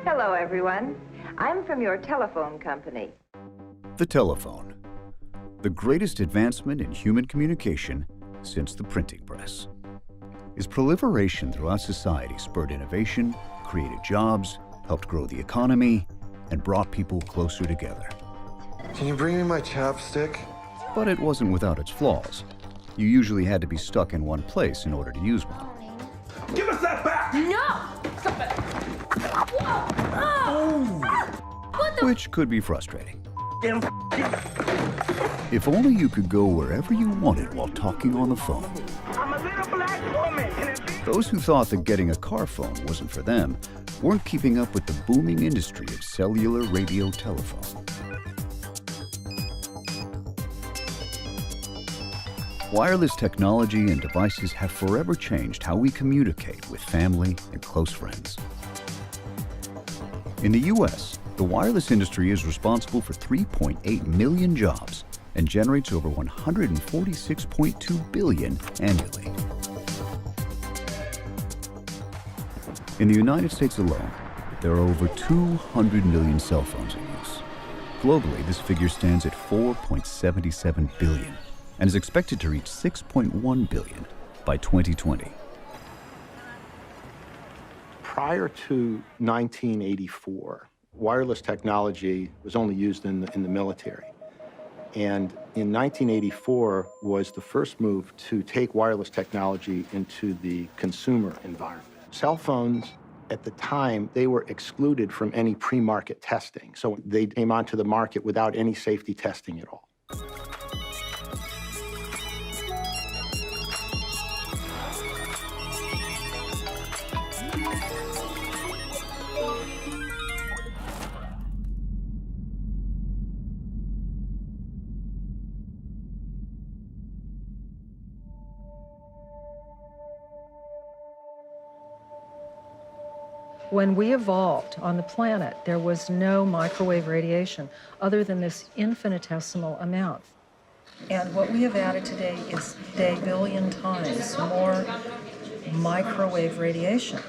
Hello, everyone. I'm from your telephone company. The telephone, the greatest advancement in human communication since the printing press. Its proliferation throughout society spurred innovation, created jobs, helped grow the economy, and brought people closer together. Can you bring me my chapstick? But it wasn't without its flaws. You usually had to be stuck in one place in order to use one. Give us that back! No! Stop it! Whoa! Which could be frustrating. If only you could go wherever you wanted while talking on the phone. I'm a little black woman. Those who thought that getting a car phone wasn't for them weren't keeping up with the booming industry of cellular radio telephone. Wireless technology and devices have forever changed how we communicate with family and close friends. In the US, the wireless industry is responsible for 3.8 million jobs and generates over $146.2 billion annually. In the United States alone, there are over 200 million cell phones in use. Globally, this figure stands at 4.77 billion and is expected to reach 6.1 billion by 2020. Prior to 1984, wireless technology was only used in the military. And in 1984 was the first move to take wireless technology into the consumer environment. Cell phones, at the time, they were excluded from any pre-market testing. So they came onto the market without any safety testing at all. When we evolved on the planet, there was no microwave radiation other than this infinitesimal amount. And what we have added today is a billion times more microwave radiation.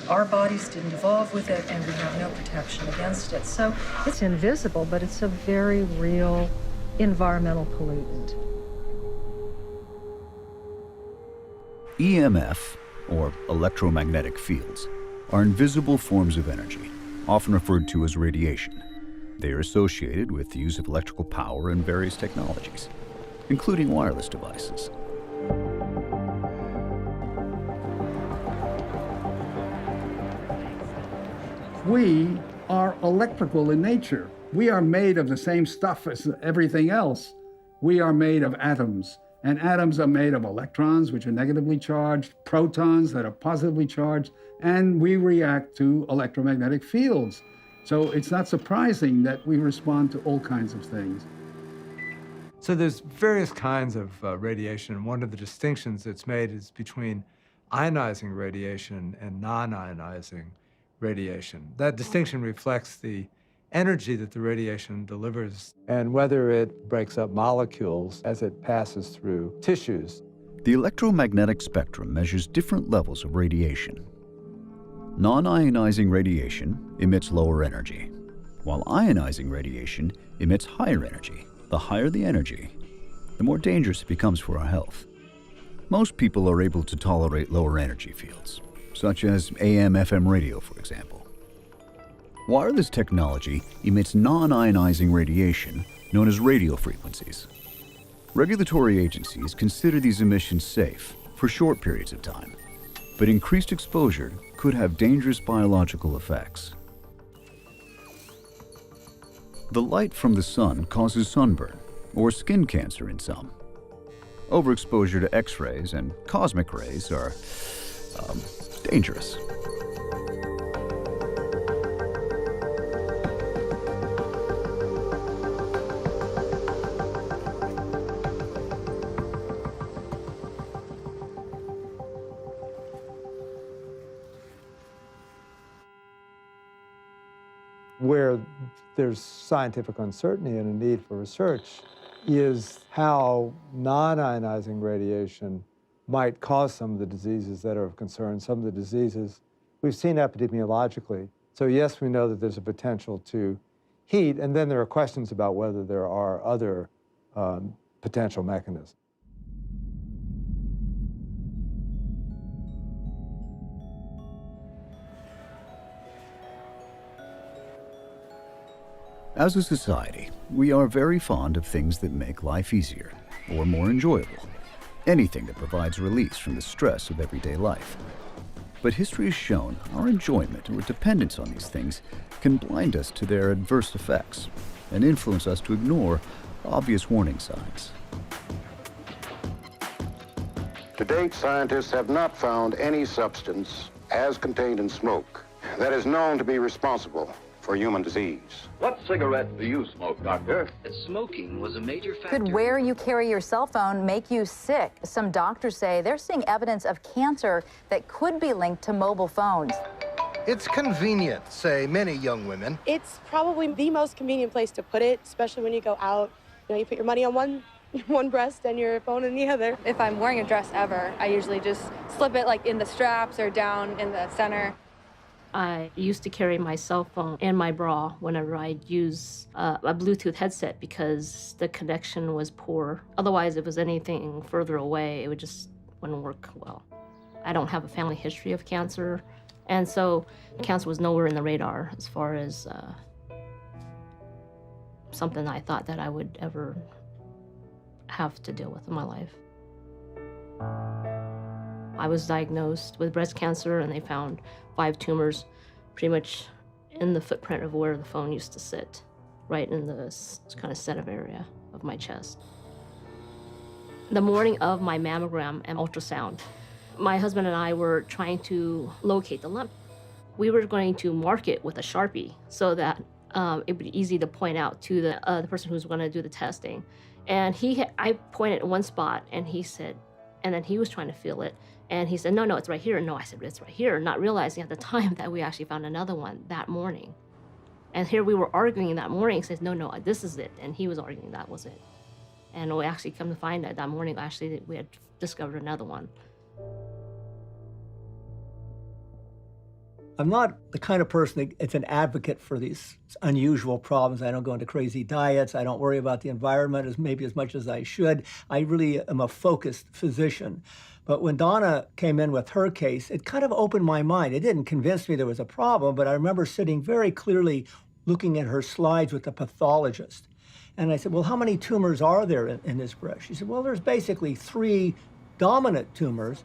Our bodies didn't evolve with it, and we have no protection against it. So it's invisible, but it's a very real environmental pollutant. EMF, or electromagnetic fields, are invisible forms of energy, often referred to as radiation. They are associated with the use of electrical power in various technologies, including wireless devices. We are electrical in nature. We are made of the same stuff as everything else. We are made of atoms, and atoms are made of electrons, which are negatively charged, protons that are positively charged, and we react to electromagnetic fields. So it's not surprising that we respond to all kinds of things. So there's various kinds of radiation, and one of the distinctions that's made is between ionizing radiation and non-ionizing radiation. That distinction reflects the energy that the radiation delivers and whether it breaks up molecules as it passes through tissues. The electromagnetic spectrum measures different levels of radiation. Non-ionizing radiation emits lower energy, while ionizing radiation emits higher energy. The higher the energy, the more dangerous it becomes for our health. Most people are able to tolerate lower energy fields, such as AM/FM radio, for example. Wireless technology emits non-ionizing radiation known as radio frequencies. Regulatory agencies consider these emissions safe for short periods of time, but increased exposure could have dangerous biological effects. The light from the sun causes sunburn or skin cancer in some. Overexposure to X-rays and cosmic rays are dangerous. Where there's scientific uncertainty and a need for research is how non-ionizing radiation might cause some of the diseases that are of concern. Some of the diseases we've seen epidemiologically, So yes, we know that there's a potential to heat, and then there are questions about whether there are other potential mechanisms. As a society, we are very fond of things that make life easier or more enjoyable. Anything that provides release from the stress of everyday life. But history has shown our enjoyment or dependence on these things can blind us to their adverse effects and influence us to ignore obvious warning signs. To date, scientists have not found any substance as contained in smoke that is known to be responsible for human disease. What cigarette do you smoke, Doctor? Smoking was a major factor. Could where you carry your cell phone make you sick? Some doctors say they're seeing evidence of cancer that could be linked to mobile phones. It's convenient, say many young women. It's probably the most convenient place to put it, especially when you go out. You know, you put your money on one breast and your phone in the other. If I'm wearing a dress ever, I usually just slip it like in the straps or down in the center. I used to carry my cell phone in my bra whenever I'd use a Bluetooth headset because the connection was poor. Otherwise, if it was anything further away, it just wouldn't work well. I don't have a family history of cancer, and so cancer was nowhere in the radar as far as something I thought that I would ever have to deal with in my life. I was diagnosed with breast cancer, and they found 5 tumors pretty much in the footprint of where the phone used to sit, right in this kind of center area of my chest. The morning of my mammogram and ultrasound, my husband and I were trying to locate the lump. We were going to mark it with a Sharpie so that it would be easy to point out to the person who's going to do the testing. And I pointed at one spot, and he said, and then he was trying to feel it. And he said, no, it's right here. No, I said, it's right here, not realizing at the time that we actually found another one that morning. And here we were arguing that morning, says, no, this is it. And he was arguing that was it. And we actually come to find out that morning, actually, we had discovered another one. I'm not the kind of person that's an advocate for these unusual problems. I don't go into crazy diets. I don't worry about the environment as much as I should. I really am a focused physician. But when Donna came in with her case, it kind of opened my mind. It didn't convince me there was a problem, but I remember sitting very clearly looking at her slides with the pathologist. And I said, well, how many tumors are there in this breast? She said, well, there's basically 3 dominant tumors.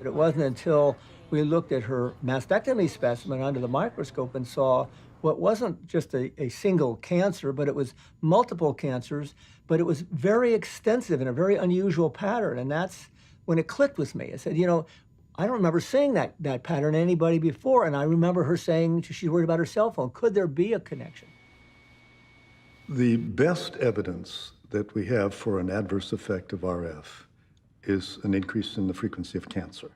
It wasn't until we looked at her mastectomy specimen under the microscope and saw what wasn't just a single cancer, but it was multiple cancers, but it was very extensive in a very unusual pattern. And that's when it clicked with me. I said, I don't remember seeing that pattern in anybody before. And I remember her saying she's worried about her cell phone. Could there be a connection? The best evidence that we have for an adverse effect of RF is an increase in the frequency of cancer.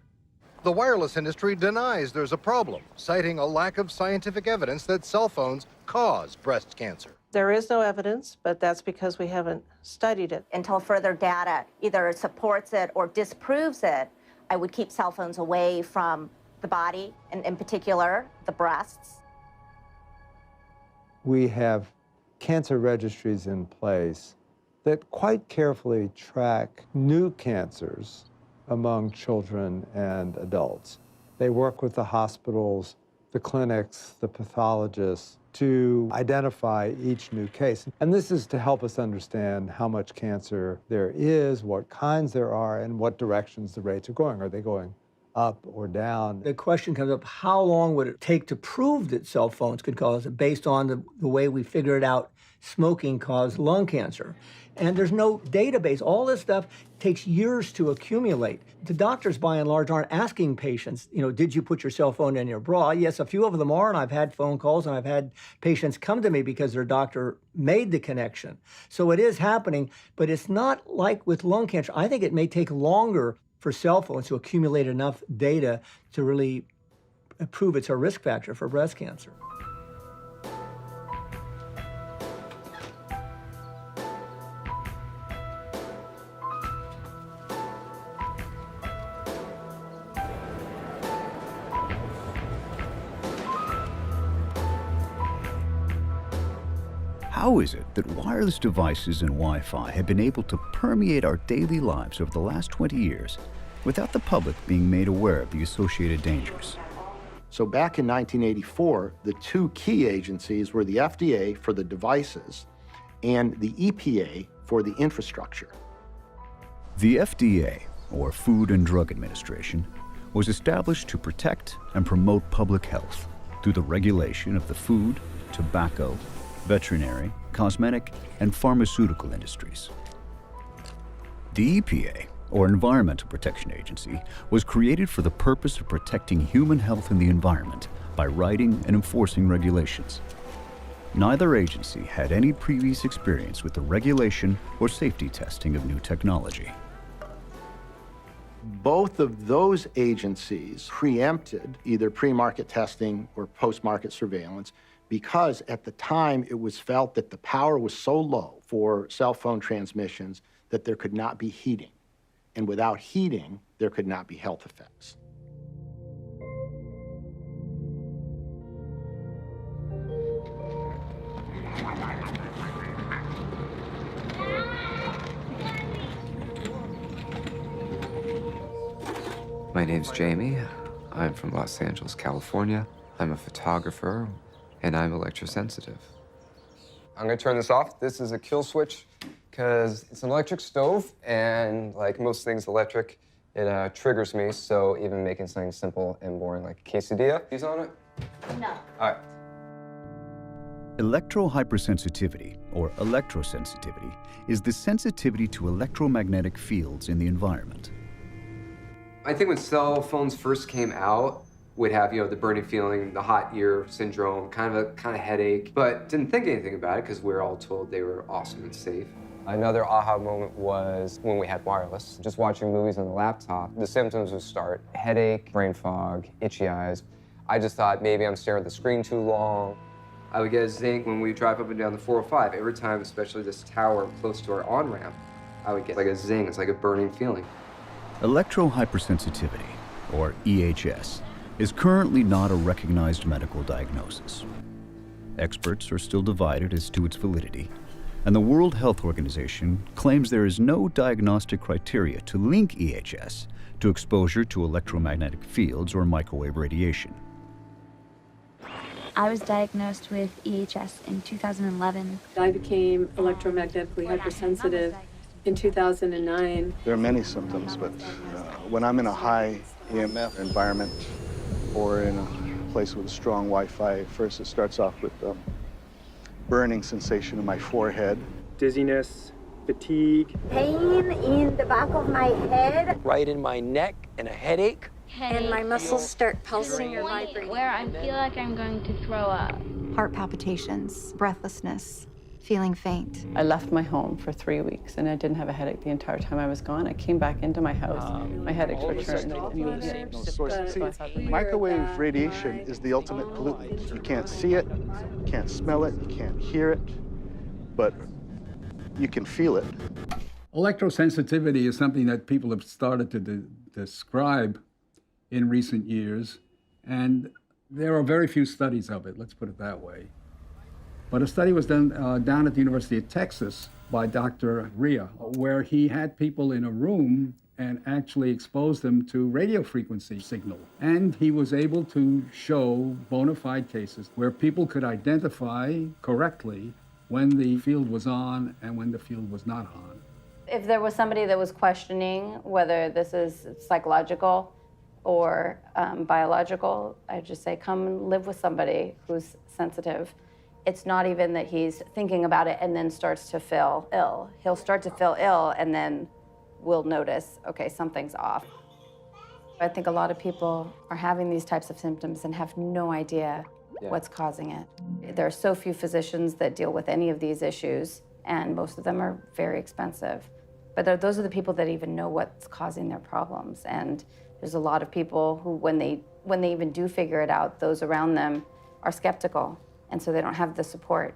The wireless industry denies there's a problem, citing a lack of scientific evidence that cell phones cause breast cancer. There is no evidence, but that's because we haven't studied it. Until further data either supports it or disproves it, I would keep cell phones away from the body, and in particular, the breasts. We have cancer registries in place that quite carefully track new cancers among children and adults. They work with the hospitals, the clinics, the pathologists to identify each new case. And this is to help us understand how much cancer there is, what kinds there are, and what directions the rates are going. Are they going up or down? The question comes up, how long would it take to prove that cell phones could cause it based on the way we figured out smoking caused lung cancer? And there's no database. All this stuff takes years to accumulate. The doctors, by and large, aren't asking patients, did you put your cell phone in your bra? Yes, a few of them are, and I've had phone calls, and I've had patients come to me because their doctor made the connection. So it is happening, but it's not like with lung cancer. I think it may take longer for cell phones to accumulate enough data to really prove it's a risk factor for breast cancer. How is it that wireless devices and Wi-Fi have been able to permeate our daily lives over the last 20 years without the public being made aware of the associated dangers? So back in 1984, the two key agencies were the FDA for the devices and the EPA for the infrastructure. The FDA, or Food and Drug Administration, was established to protect and promote public health through the regulation of the food, tobacco, veterinary, cosmetic, and pharmaceutical industries. The EPA, or Environmental Protection Agency, was created for the purpose of protecting human health and the environment by writing and enforcing regulations. Neither agency had any previous experience with the regulation or safety testing of new technology. Both of those agencies preempted either pre-market testing or post-market surveillance because at the time it was felt that the power was so low for cell phone transmissions that there could not be heating. And without heating, there could not be health effects. My name's Jamie. I'm from Los Angeles, California. I'm a photographer, and I'm electrosensitive. I'm gonna turn this off. This is a kill switch because it's an electric stove, and like most things electric, it triggers me, so even making something simple and boring like a quesadilla, he's on it? No. All right. Electrohypersensitivity, or electrosensitivity, is the sensitivity to electromagnetic fields in the environment. I think when cell phones first came out, we'd have, the burning feeling, the hot ear syndrome, kind of headache, but didn't think anything about it because we were all told they were awesome and safe. Another aha moment was when we had wireless. Just watching movies on the laptop, the symptoms would start: headache, brain fog, itchy eyes. I just thought maybe I'm staring at the screen too long. I would get a zing when we drive up and down the 405. Every time, especially this tower close to our on-ramp, I would get like a zing. It's like a burning feeling. Electrohypersensitivity, or EHS, is currently not a recognized medical diagnosis. Experts are still divided as to its validity, and the World Health Organization claims there is no diagnostic criteria to link EHS to exposure to electromagnetic fields or microwave radiation. I was diagnosed with EHS in 2011. I became electromagnetically hypersensitive in 2009. There are many symptoms, but when I'm in a high EMF environment or in a place with a strong Wi-Fi, first it starts off with a burning sensation in my forehead. Dizziness, fatigue. Pain in the back of my head. Right in my neck and a headache. And my muscles start pulsing or vibrating. Where I feel like I'm going to throw up. Heart palpitations, breathlessness, feeling faint. I left my home for 3 weeks and I didn't have a headache the entire time I was gone. I came back into my house. My headaches returned immediately. Microwave radiation is the ultimate pollutant. You can't see it, you can't smell it, you can't hear it, but you can feel it. Electrosensitivity is something that people have started to describe in recent years, and there are very few studies of it, let's put it that way. But a study was done down at the University of Texas by Dr. Ria, where he had people in a room and actually exposed them to radio frequency signal. And he was able to show bona fide cases where people could identify correctly when the field was on and when the field was not on. If there was somebody that was questioning whether this is psychological or biological, I'd just say, come live with somebody who's sensitive. It's not even that he's thinking about it and then starts to feel ill. He'll start to feel ill and then we'll notice, okay, something's off. I think a lot of people are having these types of symptoms and have no idea what's causing it. There are so few physicians that deal with any of these issues, and most of them are very expensive. But those are the people that even know what's causing their problems. And there's a lot of people who, when they even do figure it out, those around them are skeptical, and so they don't have the support.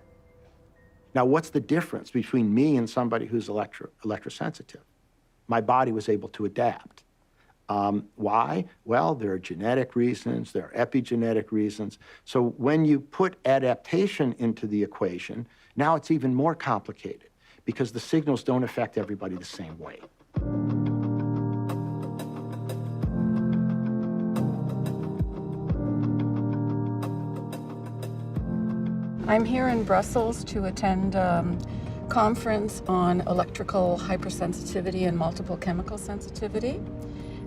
Now, what's the difference between me and somebody who's electrosensitive? My body was able to adapt. Why? Well, there are genetic reasons, there are epigenetic reasons. So when you put adaptation into the equation, Now it's even more complicated because the signals don't affect everybody the same way. I'm here in Brussels to attend a conference on electrical hypersensitivity and multiple chemical sensitivity.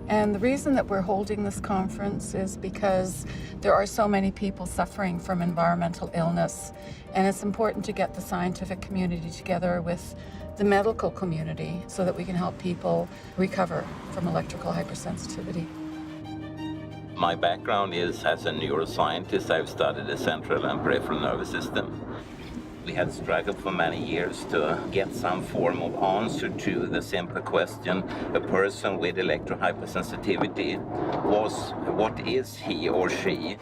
And the reason that we're holding this conference is because there are so many people suffering from environmental illness, and it's important to get the scientific community together with the medical community so that we can help people recover from electrical hypersensitivity. My background is as a neuroscientist. I've studied the central and peripheral nervous system. We had struggled for many years to get some form of answer to the simple question, a person with electrohypersensitivity what is he or she?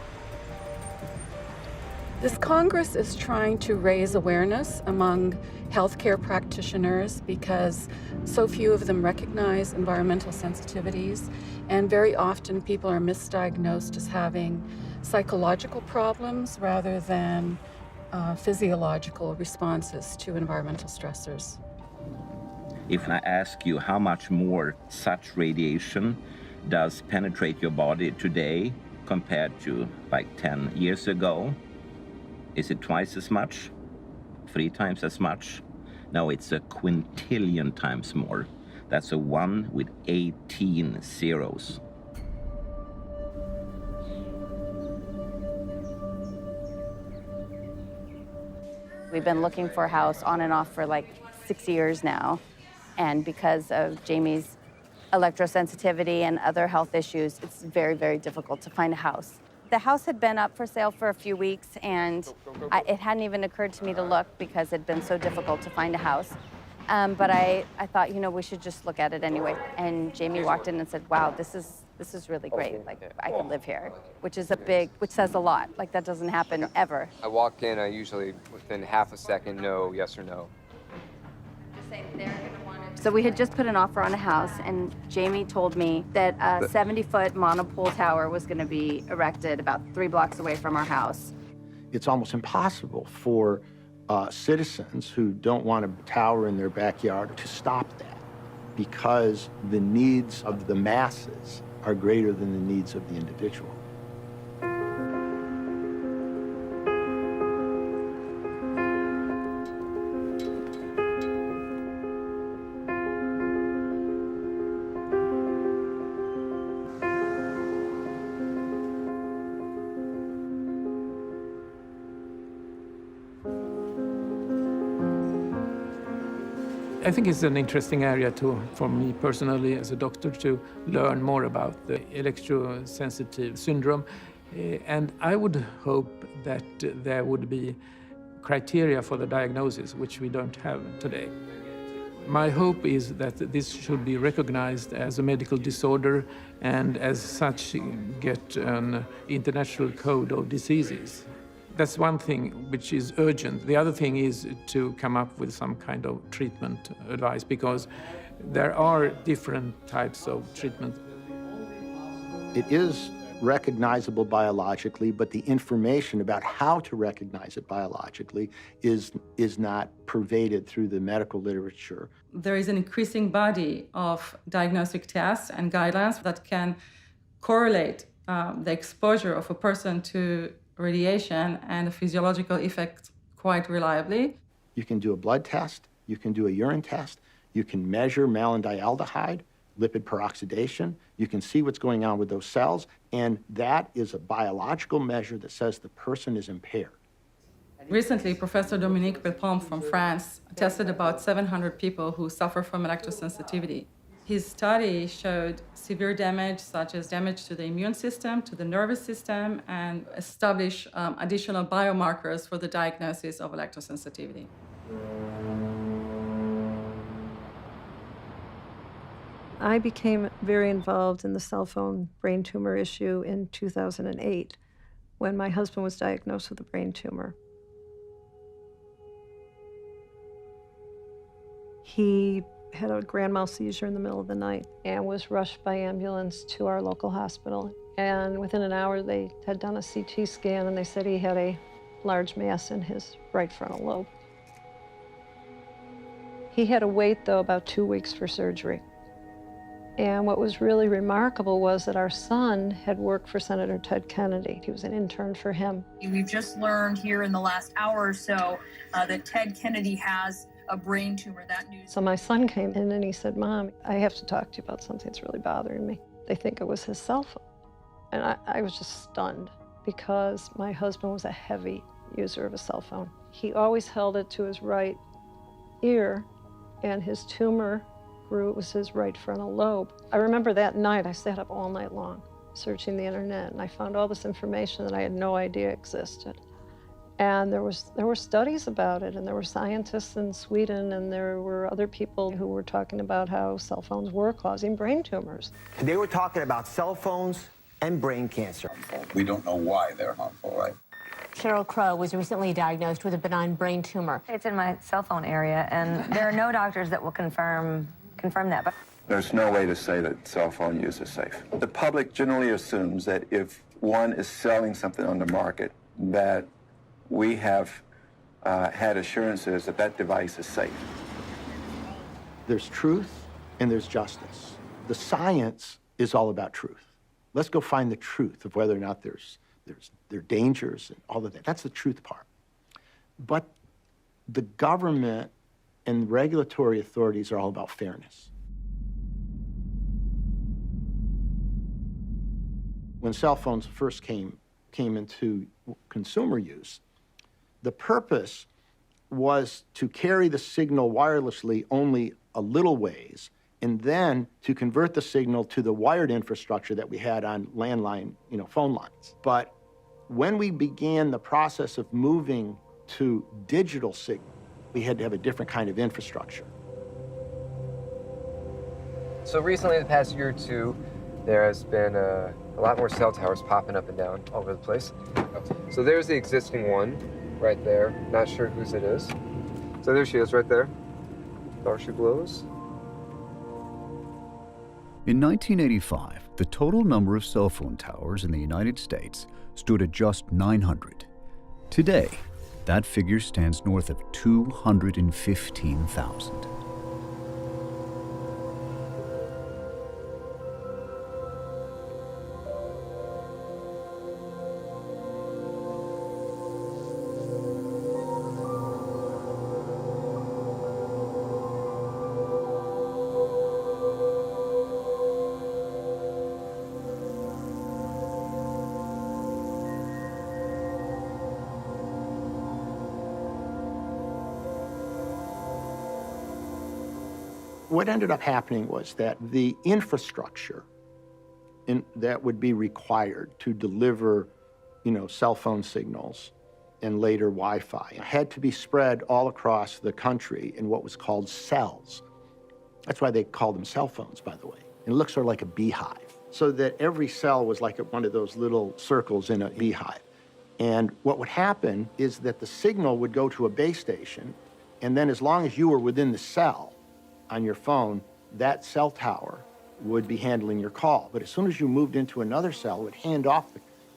This Congress is trying to raise awareness among healthcare practitioners because so few of them recognize environmental sensitivities, and very often people are misdiagnosed as having psychological problems rather than physiological responses to environmental stressors. If I ask you how much more such radiation does penetrate your body today compared to like 10 years ago, is it twice as much? 3 times as much? No, it's a quintillion times more. That's a 1 with 18 zeros. We've been looking for a house on and off for like 6 years now. And because of Jamie's electrosensitivity and other health issues, it's very, very difficult to find a house. The house had been up for sale for a few weeks, and it hadn't even occurred to me to look because it had been so difficult to find a house. But I thought, we should just look at it anyway. And Jamie walked in and said, wow, this is really great. Like, I could live here, which says a lot. Like, that doesn't happen ever. I walk in, I usually, within half a second, know, yes or no. So we had just put an offer on a house, and Jamie told me that a 70-foot monopole tower was going to be erected about 3 blocks away from our house. It's almost impossible for citizens who don't want a tower in their backyard to stop that because the needs of the masses are greater than the needs of the individual. I think it's an interesting area for me personally as a doctor to learn more about the electrosensitive syndrome. And I would hope that there would be criteria for the diagnosis, which we don't have today. My hope is that this should be recognized as a medical disorder and as such get an international code of diseases. That's one thing which is urgent. The other thing is to come up with some kind of treatment advice because there are different types of treatment. It is recognizable biologically, but the information about how to recognize it biologically is not pervaded through the medical literature. There is an increasing body of diagnostic tests and guidelines that can correlate the exposure of a person to radiation and the physiological effect quite reliably. You can do a blood test, you can do a urine test, you can measure malondialdehyde, lipid peroxidation, you can see what's going on with those cells, and that is a biological measure that says the person is impaired. Recently, Professor Dominique Belpomme from France tested about 700 people who suffer from electrosensitivity. His study showed severe damage, such as damage to the immune system, to the nervous system, and established additional biomarkers for the diagnosis of electrosensitivity. I became very involved in the cell phone brain tumor issue in 2008 when my husband was diagnosed with a brain tumor. He had a grand mal seizure in the middle of the night and was rushed by ambulance to our local hospital. And within an hour, they had done a CT scan and they said he had a large mass in his right frontal lobe. He had to wait, though, about 2 weeks for surgery. And what was really remarkable was that our son had worked for Senator Ted Kennedy. He was an intern for him. We've just learned here in the last hour or so that Ted Kennedy has a brain tumor. That news. So my son came in and he said, "Mom, I have to talk to you about something that's really bothering me." They think it was his cell phone. And I was just stunned because my husband was a heavy user of a cell phone. He always held it to his right ear, and his tumor grew. It was his right frontal lobe. I remember that night I sat up all night long searching the internet, and I found all this information that I had no idea existed. And there were studies about it, and there were scientists in Sweden, and there were other people who were talking about how cell phones were causing brain tumors. They were talking about cell phones and brain cancer. We don't know why they're harmful, right? Cheryl Crow was recently diagnosed with a benign brain tumor. It's in my cell phone area, and there are no doctors that will confirm that. But There's no way to say that cell phone use is safe. The public generally assumes that if one is selling something on the market, that we have had assurances that that device is safe. There's truth and there's justice. The science is all about truth. Let's go find the truth of whether or not there are dangers and all of that. That's the truth part. But the government and regulatory authorities are all about fairness. When cell phones first came into consumer use, the purpose was to carry the signal wirelessly only a little ways, and then to convert the signal to the wired infrastructure that we had on landline, phone lines. But when we began the process of moving to digital signal, we had to have a different kind of infrastructure. So recently, the past year or two, there has been a lot more cell towers popping up and down all over the place. So there's the existing one right there. Not sure whose it is. So there she is right there. There she glows. In 1985, the total number of cell phone towers in the United States stood at just 900. Today, that figure stands north of 215,000. What ended up happening was that the infrastructure that would be required to deliver, cell phone signals and later Wi-Fi had to be spread all across the country in what was called cells. That's why they called them cell phones, by the way. It looks sort of like a beehive, so that every cell was like one of those little circles in a beehive. And what would happen is that the signal would go to a base station, and then as long as you were within the cell on your phone, that cell tower would be handling your call. But as soon as you moved into another cell, it would hand off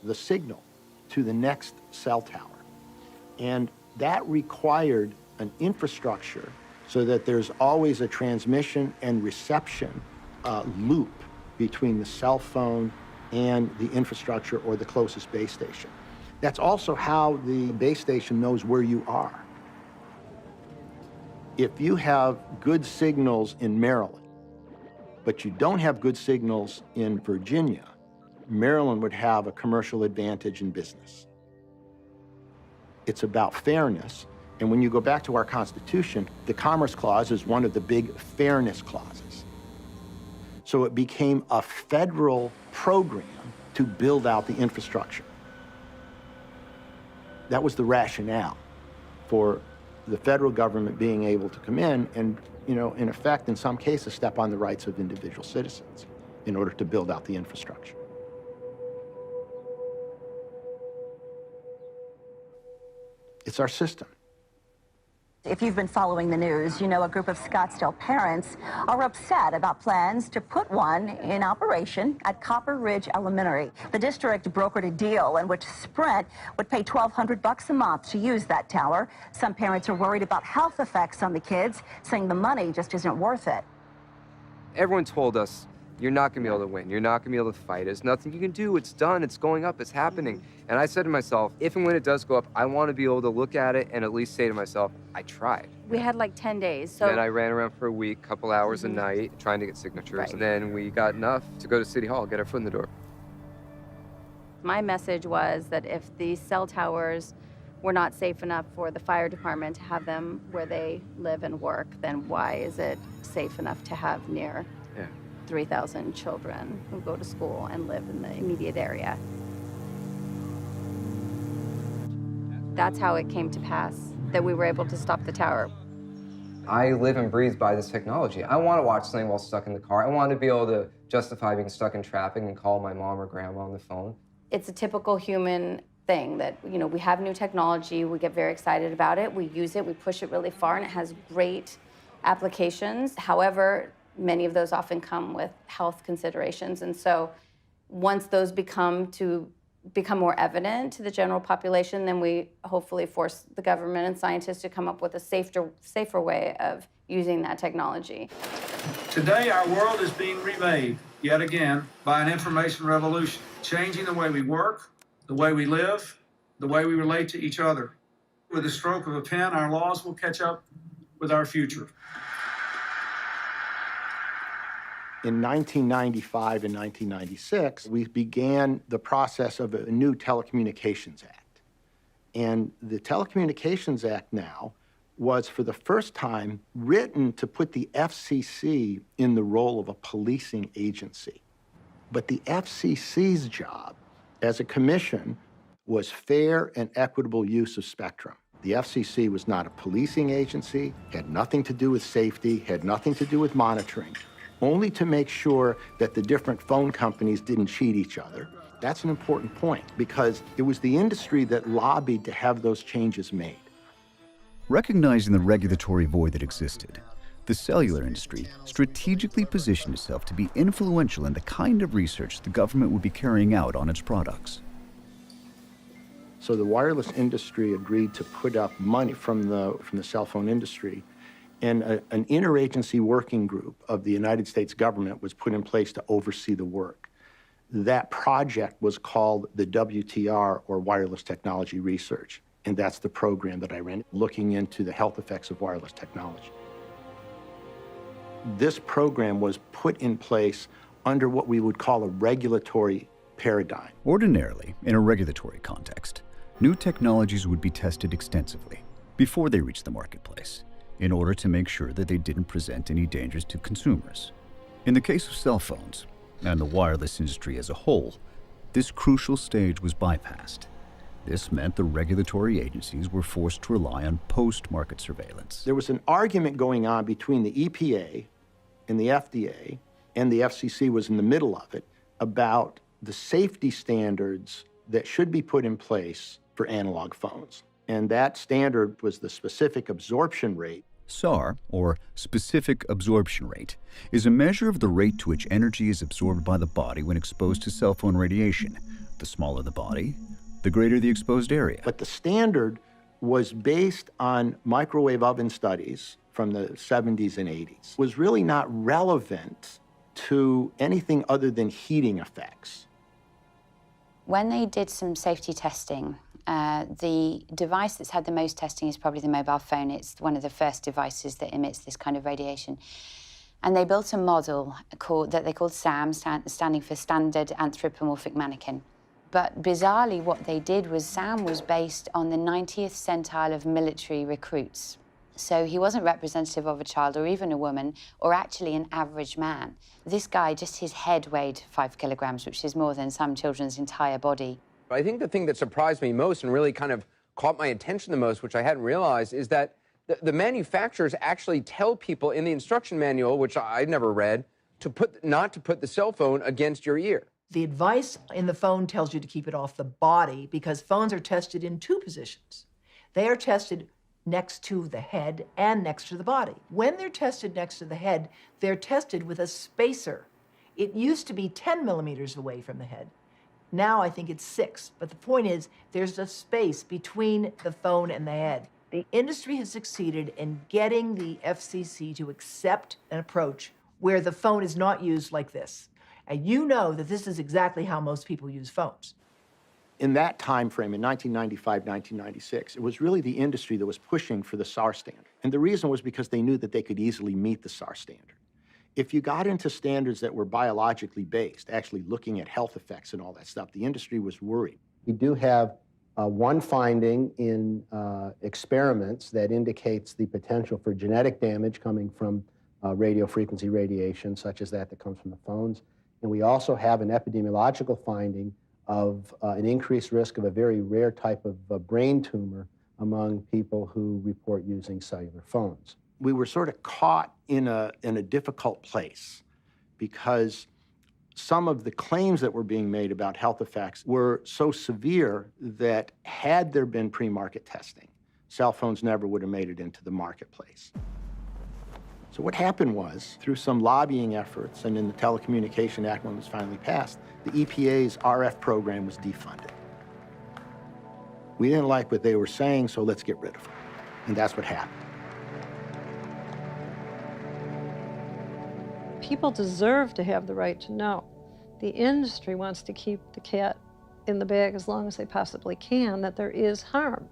the signal to the next cell tower. And that required an infrastructure so that there's always a transmission and reception loop between the cell phone and the infrastructure or the closest base station. That's also how the base station knows where you are. If you have good signals in Maryland, but you don't have good signals in Virginia, Maryland would have a commercial advantage in business. It's about fairness. And when you go back to our Constitution, the Commerce Clause is one of the big fairness clauses. So it became a federal program to build out the infrastructure. That was the rationale for the federal government being able to come in and, in effect, in some cases, step on the rights of individual citizens in order to build out the infrastructure. It's our system. If you've been following the news, you know a group of Scottsdale parents are upset about plans to put one in operation at Copper Ridge Elementary. The district brokered a deal in which Sprint would pay $1,200 a month to use that tower. Some parents are worried about health effects on the kids, saying the money just isn't worth it. Everyone told us, you're not going to be able to win. You're not going to be able to fight. There's nothing you can do. It's done. It's going up. It's happening. And I said to myself, if and when it does go up, I want to be able to look at it and at least say to myself, I tried. We had like 10 days. So Then I ran around for a week, couple hours a night, trying to get signatures. Right. And then we got enough to go to City Hall, get our foot in the door. my message was that if these cell towers were not safe enough for the fire department to have them where they live and work, then why is it safe enough to have near 3,000 children who go to school and live in the immediate area? That's how it came to pass, that we were able to stop the tower. I live and breathe by this technology. I want to watch something while stuck in the car. I want to be able to justify being stuck in traffic and call my mom or grandma on the phone. It's a typical human thing that, you know, we have new technology, we get very excited about it, we use it, we push it really far, and it has great applications. However, many of those often come with health considerations. And so once those become more evident to the general population, then we hopefully force the government and scientists to come up with a safer way of using that technology. Today, our world is being remade, yet again, by an information revolution, changing the way we work, the way we live, the way we relate to each other. With the stroke of a pen, our laws will catch up with our future. In 1995 and 1996, we began the process of a new Telecommunications Act. And the Telecommunications Act now was, for the first time, written to put the FCC in the role of a policing agency. But the FCC's job as a commission was fair and equitable use of spectrum. The FCC was not a policing agency, had nothing to do with safety, had nothing to do with monitoring, only to make sure that the different phone companies didn't cheat each other. That's an important point, because it was the industry that lobbied to have those changes made. Recognizing the regulatory void that existed, the cellular industry strategically positioned itself to be influential in the kind of research the government would be carrying out on its products. So the wireless industry agreed to put up money from the cell phone industry, and an interagency working group of the United States government was put in place to oversee the work. That project was called the WTR, or Wireless Technology Research, and that's the program that I ran, looking into the health effects of wireless technology. This program was put in place under what we would call a regulatory paradigm. Ordinarily, in a regulatory context, new technologies would be tested extensively before they reached the marketplace, in order to make sure that they didn't present any dangers to consumers. In the case of cell phones, and the wireless industry as a whole, this crucial stage was bypassed. This meant the regulatory agencies were forced to rely on post-market surveillance. There was an argument going on between the EPA and the FDA, and the FCC was in the middle of it, about the safety standards that should be put in place for analog phones. And that standard was the specific absorption rate. SAR, or specific absorption rate, is a measure of the rate to which energy is absorbed by the body when exposed to cell phone radiation. The smaller the body, the greater the exposed area. But the standard was based on microwave oven studies from the 70s and 80s. Was really not relevant to anything other than heating effects. When they did some safety testing, the device that's had the most testing is probably the mobile phone. It's one of the first devices that emits this kind of radiation. And they built a model that they called SAM, standing for Standard Anthropomorphic Mannequin. But bizarrely, what they did was SAM was based on the 90th centile of military recruits. So he wasn't representative of a child or even a woman, or actually an average man. This guy, just his head weighed 5 kilograms, which is more than some children's entire body. I think the thing that surprised me most and really kind of caught my attention the most, which I hadn't realized, is that the manufacturers actually tell people in the instruction manual, which I'd never read, not to put the cell phone against your ear. The advice in the phone tells you to keep it off the body because phones are tested in 2 positions. They are tested next to the head and next to the body. When they're tested next to the head, they're tested with a spacer. It used to be 10 millimeters away from the head. Now I think it's 6, but the point is there's a space between the phone and the head. The industry has succeeded in getting the FCC to accept an approach where the phone is not used like this. And you know that this is exactly how most people use phones. In that time frame, in 1995, 1996, it was really the industry that was pushing for the SAR standard. And the reason was because they knew that they could easily meet the SAR standard. If you got into standards that were biologically based, actually looking at health effects and all that stuff, the industry was worried. We do have one finding in experiments that indicates the potential for genetic damage coming from radio frequency radiation, such as that comes from the phones. And we also have an epidemiological finding of an increased risk of a very rare type of brain tumor among people who report using cellular phones. We were sort of caught in a difficult place because some of the claims that were being made about health effects were so severe that had there been pre-market testing, cell phones never would have made it into the marketplace. So what happened was, through some lobbying efforts and in the Telecommunication Act when it was finally passed, the EPA's RF program was defunded. We didn't like what they were saying, so let's get rid of them. And that's what happened. People deserve to have the right to know. The industry wants to keep the cat in the bag as long as they possibly can, that there is harm.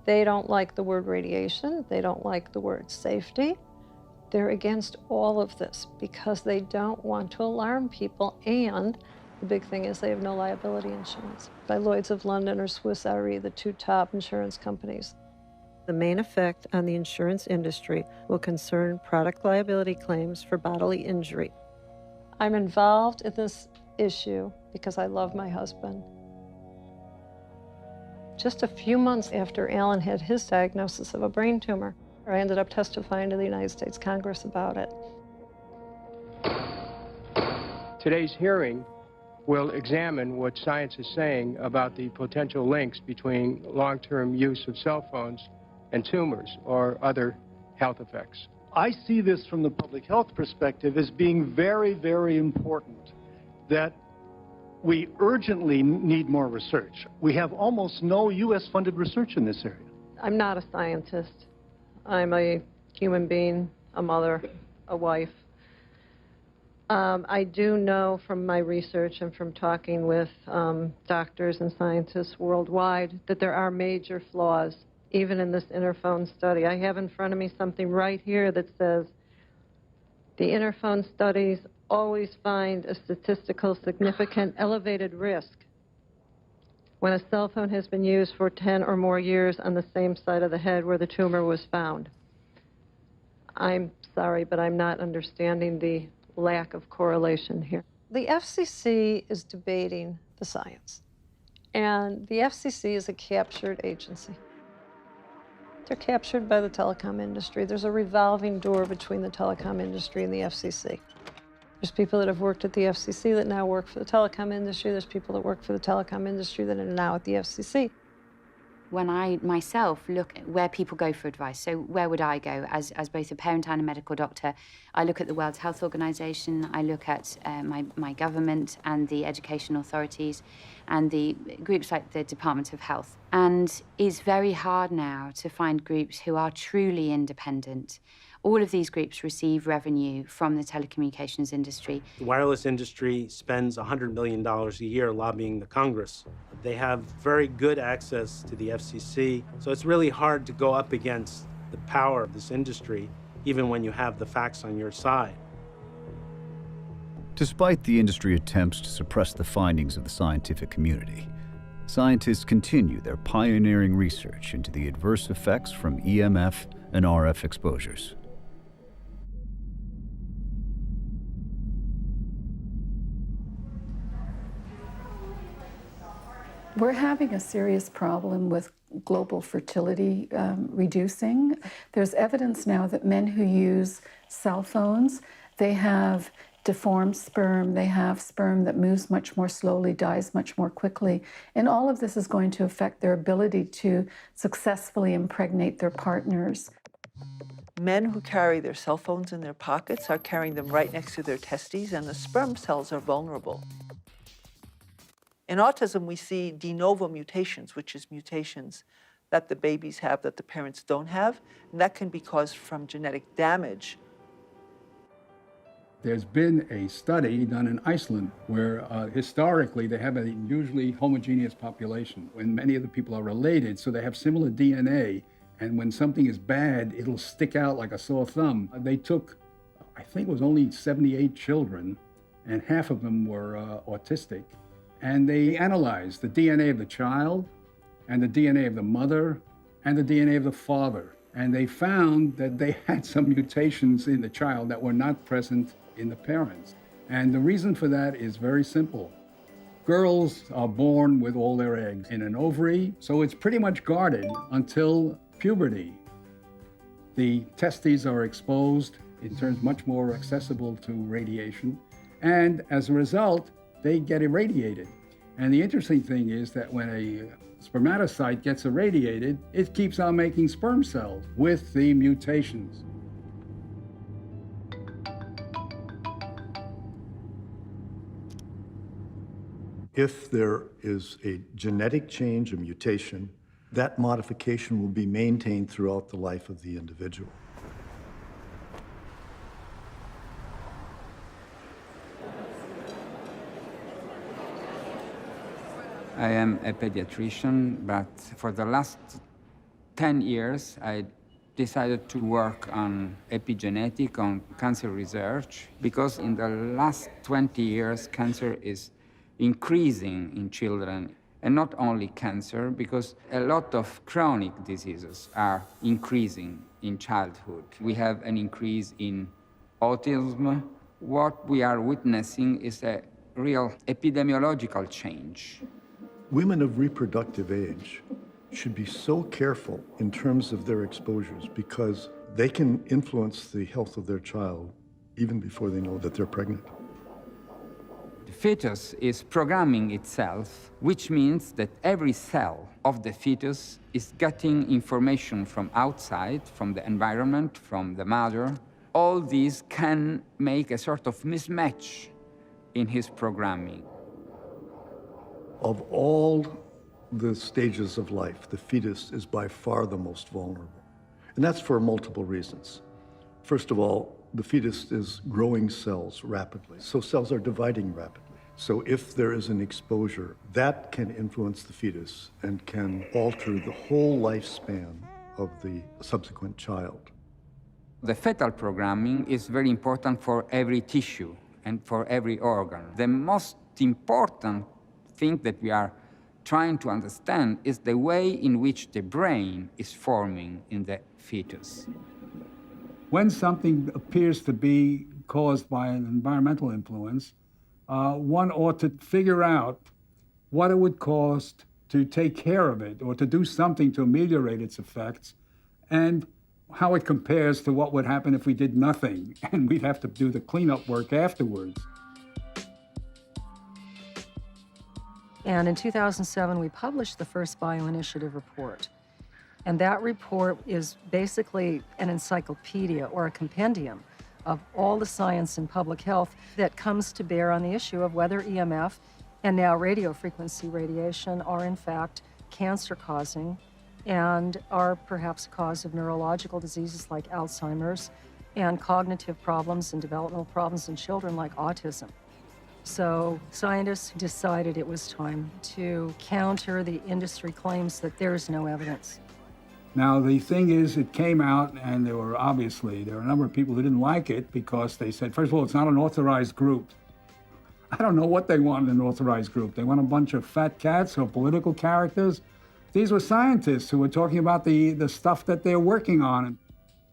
They don't like the word radiation. They don't like the word safety. They're against all of this because they don't want to alarm people, and the big thing is they have no liability insurance. By Lloyd's of London or Swiss Re, the two top insurance companies. The main effect on the insurance industry will concern product liability claims for bodily injury. I'm involved in this issue because I love my husband. Just a few months after Alan had his diagnosis of a brain tumor, I ended up testifying to the United States Congress about it. Today's hearing will examine what science is saying about the potential links between long-term use of cell phones and tumors or other health effects. I see this from the public health perspective as being very, very important, that we urgently need more research. We have almost no U.S.-funded research in this area. I'm not a scientist. I'm a human being, a mother, a wife. I do know from my research and from talking with doctors and scientists worldwide that there are major flaws, even in this Interphone study. I have in front of me something right here that says, the Interphone studies always find a statistical significant elevated risk when a cell phone has been used for 10 or more years on the same side of the head where the tumor was found. I'm sorry, but I'm not understanding the lack of correlation here. The FCC is debating the science, and the FCC is a captured agency. They're captured by the telecom industry. There's a revolving door between the telecom industry and the FCC. There's people that have worked at the FCC that now work for the telecom industry. There's people that work for the telecom industry that are now at the FCC. When I myself look at where people go for advice, so where would I go as both a parent and a medical doctor? I look at the World Health Organization, I look at my government and the education authorities and the groups like the Department of Health. And it's very hard now to find groups who are truly independent. All of these groups receive revenue from the telecommunications industry. The wireless industry spends $100 million a year lobbying the Congress. They have very good access to the FCC, so it's really hard to go up against the power of this industry, even when you have the facts on your side. Despite the industry attempts to suppress the findings of the scientific community, scientists continue their pioneering research into the adverse effects from EMF and RF exposures. We're having a serious problem with global fertility reducing. There's evidence now that men who use cell phones They have deformed sperm, they have sperm that moves much more slowly, dies much more quickly, and all of this is going to affect their ability to successfully impregnate their partners. Men who carry their cell phones in their pockets are carrying them right next to their testes, and the sperm cells are vulnerable. In autism, we see de novo mutations, which is mutations that the babies have that the parents don't have, and that can be caused from genetic damage. There's been a study done in Iceland where historically they have a usually homogeneous population when many of the people are related, so they have similar DNA, and when something is bad, it'll stick out like a sore thumb. They took, I think it was only 78 children, and half of them were autistic, and they analyzed the DNA of the child, and the DNA of the mother, and the DNA of the father. And they found that they had some mutations in the child that were not present in the parents. And the reason for that is very simple. Girls are born with all their eggs in an ovary, so it's pretty much guarded until puberty. The testes are exposed, it turns much more accessible to radiation, and as a result, they get irradiated. And the interesting thing is that when a spermatocyte gets irradiated, it keeps on making sperm cells with the mutations. If there is a genetic change, a mutation, that modification will be maintained throughout the life of the individual. I am a pediatrician, but for the last 10 years, I decided to work on epigenetic, on cancer research, because in the last 20 years, cancer is increasing in children, and not only cancer, because a lot of chronic diseases are increasing in childhood. We have an increase in autism. What we are witnessing is a real epidemiological change. Women of reproductive age should be so careful in terms of their exposures because they can influence the health of their child even before they know that they're pregnant. The fetus is programming itself, which means that every cell of the fetus is getting information from outside, from the environment, from the mother. All these can make a sort of mismatch in his programming. Of all the stages of life, the fetus is by far the most vulnerable. And that's for multiple reasons. First of all, the fetus is growing cells rapidly, so cells are dividing rapidly. So if there is an exposure, that can influence the fetus and can alter the whole lifespan of the subsequent child. The fetal programming is very important for every tissue and for every organ. The most important thing that we are trying to understand is the way in which the brain is forming in the fetus. When something appears to be caused by an environmental influence, one ought to figure out what it would cost to take care of it or to do something to ameliorate its effects, and how it compares to what would happen if we did nothing, and we'd have to do the cleanup work afterwards. And in 2007, we published the first bioinitiative report. And that report is basically an encyclopedia or a compendium of all the science in public health that comes to bear on the issue of whether EMF and now radiofrequency radiation are in fact cancer-causing and are perhaps a cause of neurological diseases like Alzheimer's and cognitive problems and developmental problems in children like autism. So scientists decided it was time to counter the industry claims that there is no evidence. Now, the thing is, it came out, and there were a number of people who didn't like it because they said, first of all, it's not an authorized group. I don't know what they want in an authorized group. They want a bunch of fat cats or political characters. These were scientists who were talking about the stuff that they're working on.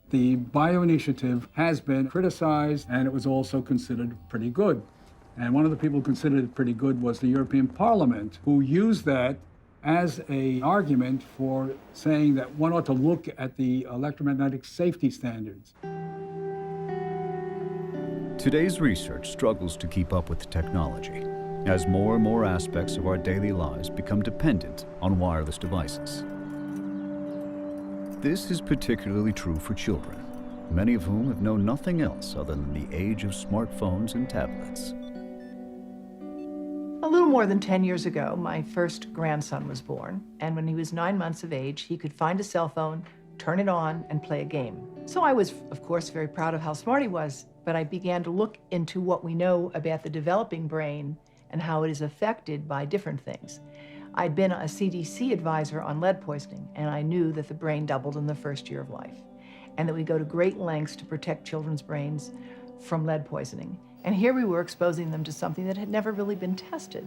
The bioinitiative has been criticized, and it was also considered pretty good. And one of the people who considered it pretty good was the European Parliament, who used that as an argument for saying that one ought to look at the electromagnetic safety standards. Today's research struggles to keep up with the technology, as more and more aspects of our daily lives become dependent on wireless devices. This is particularly true for children, many of whom have known nothing else other than the age of smartphones and tablets. A little more than 10 years ago, my first grandson was born, and when he was 9 months of age, he could find a cell phone, turn it on, and play a game. So I was, of course, very proud of how smart he was, but I began to look into what we know about the developing brain and how it is affected by different things. I'd been a CDC advisor on lead poisoning, and I knew that the brain doubled in the first year of life, and that we go to great lengths to protect children's brains from lead poisoning. And here we were exposing them to something that had never really been tested.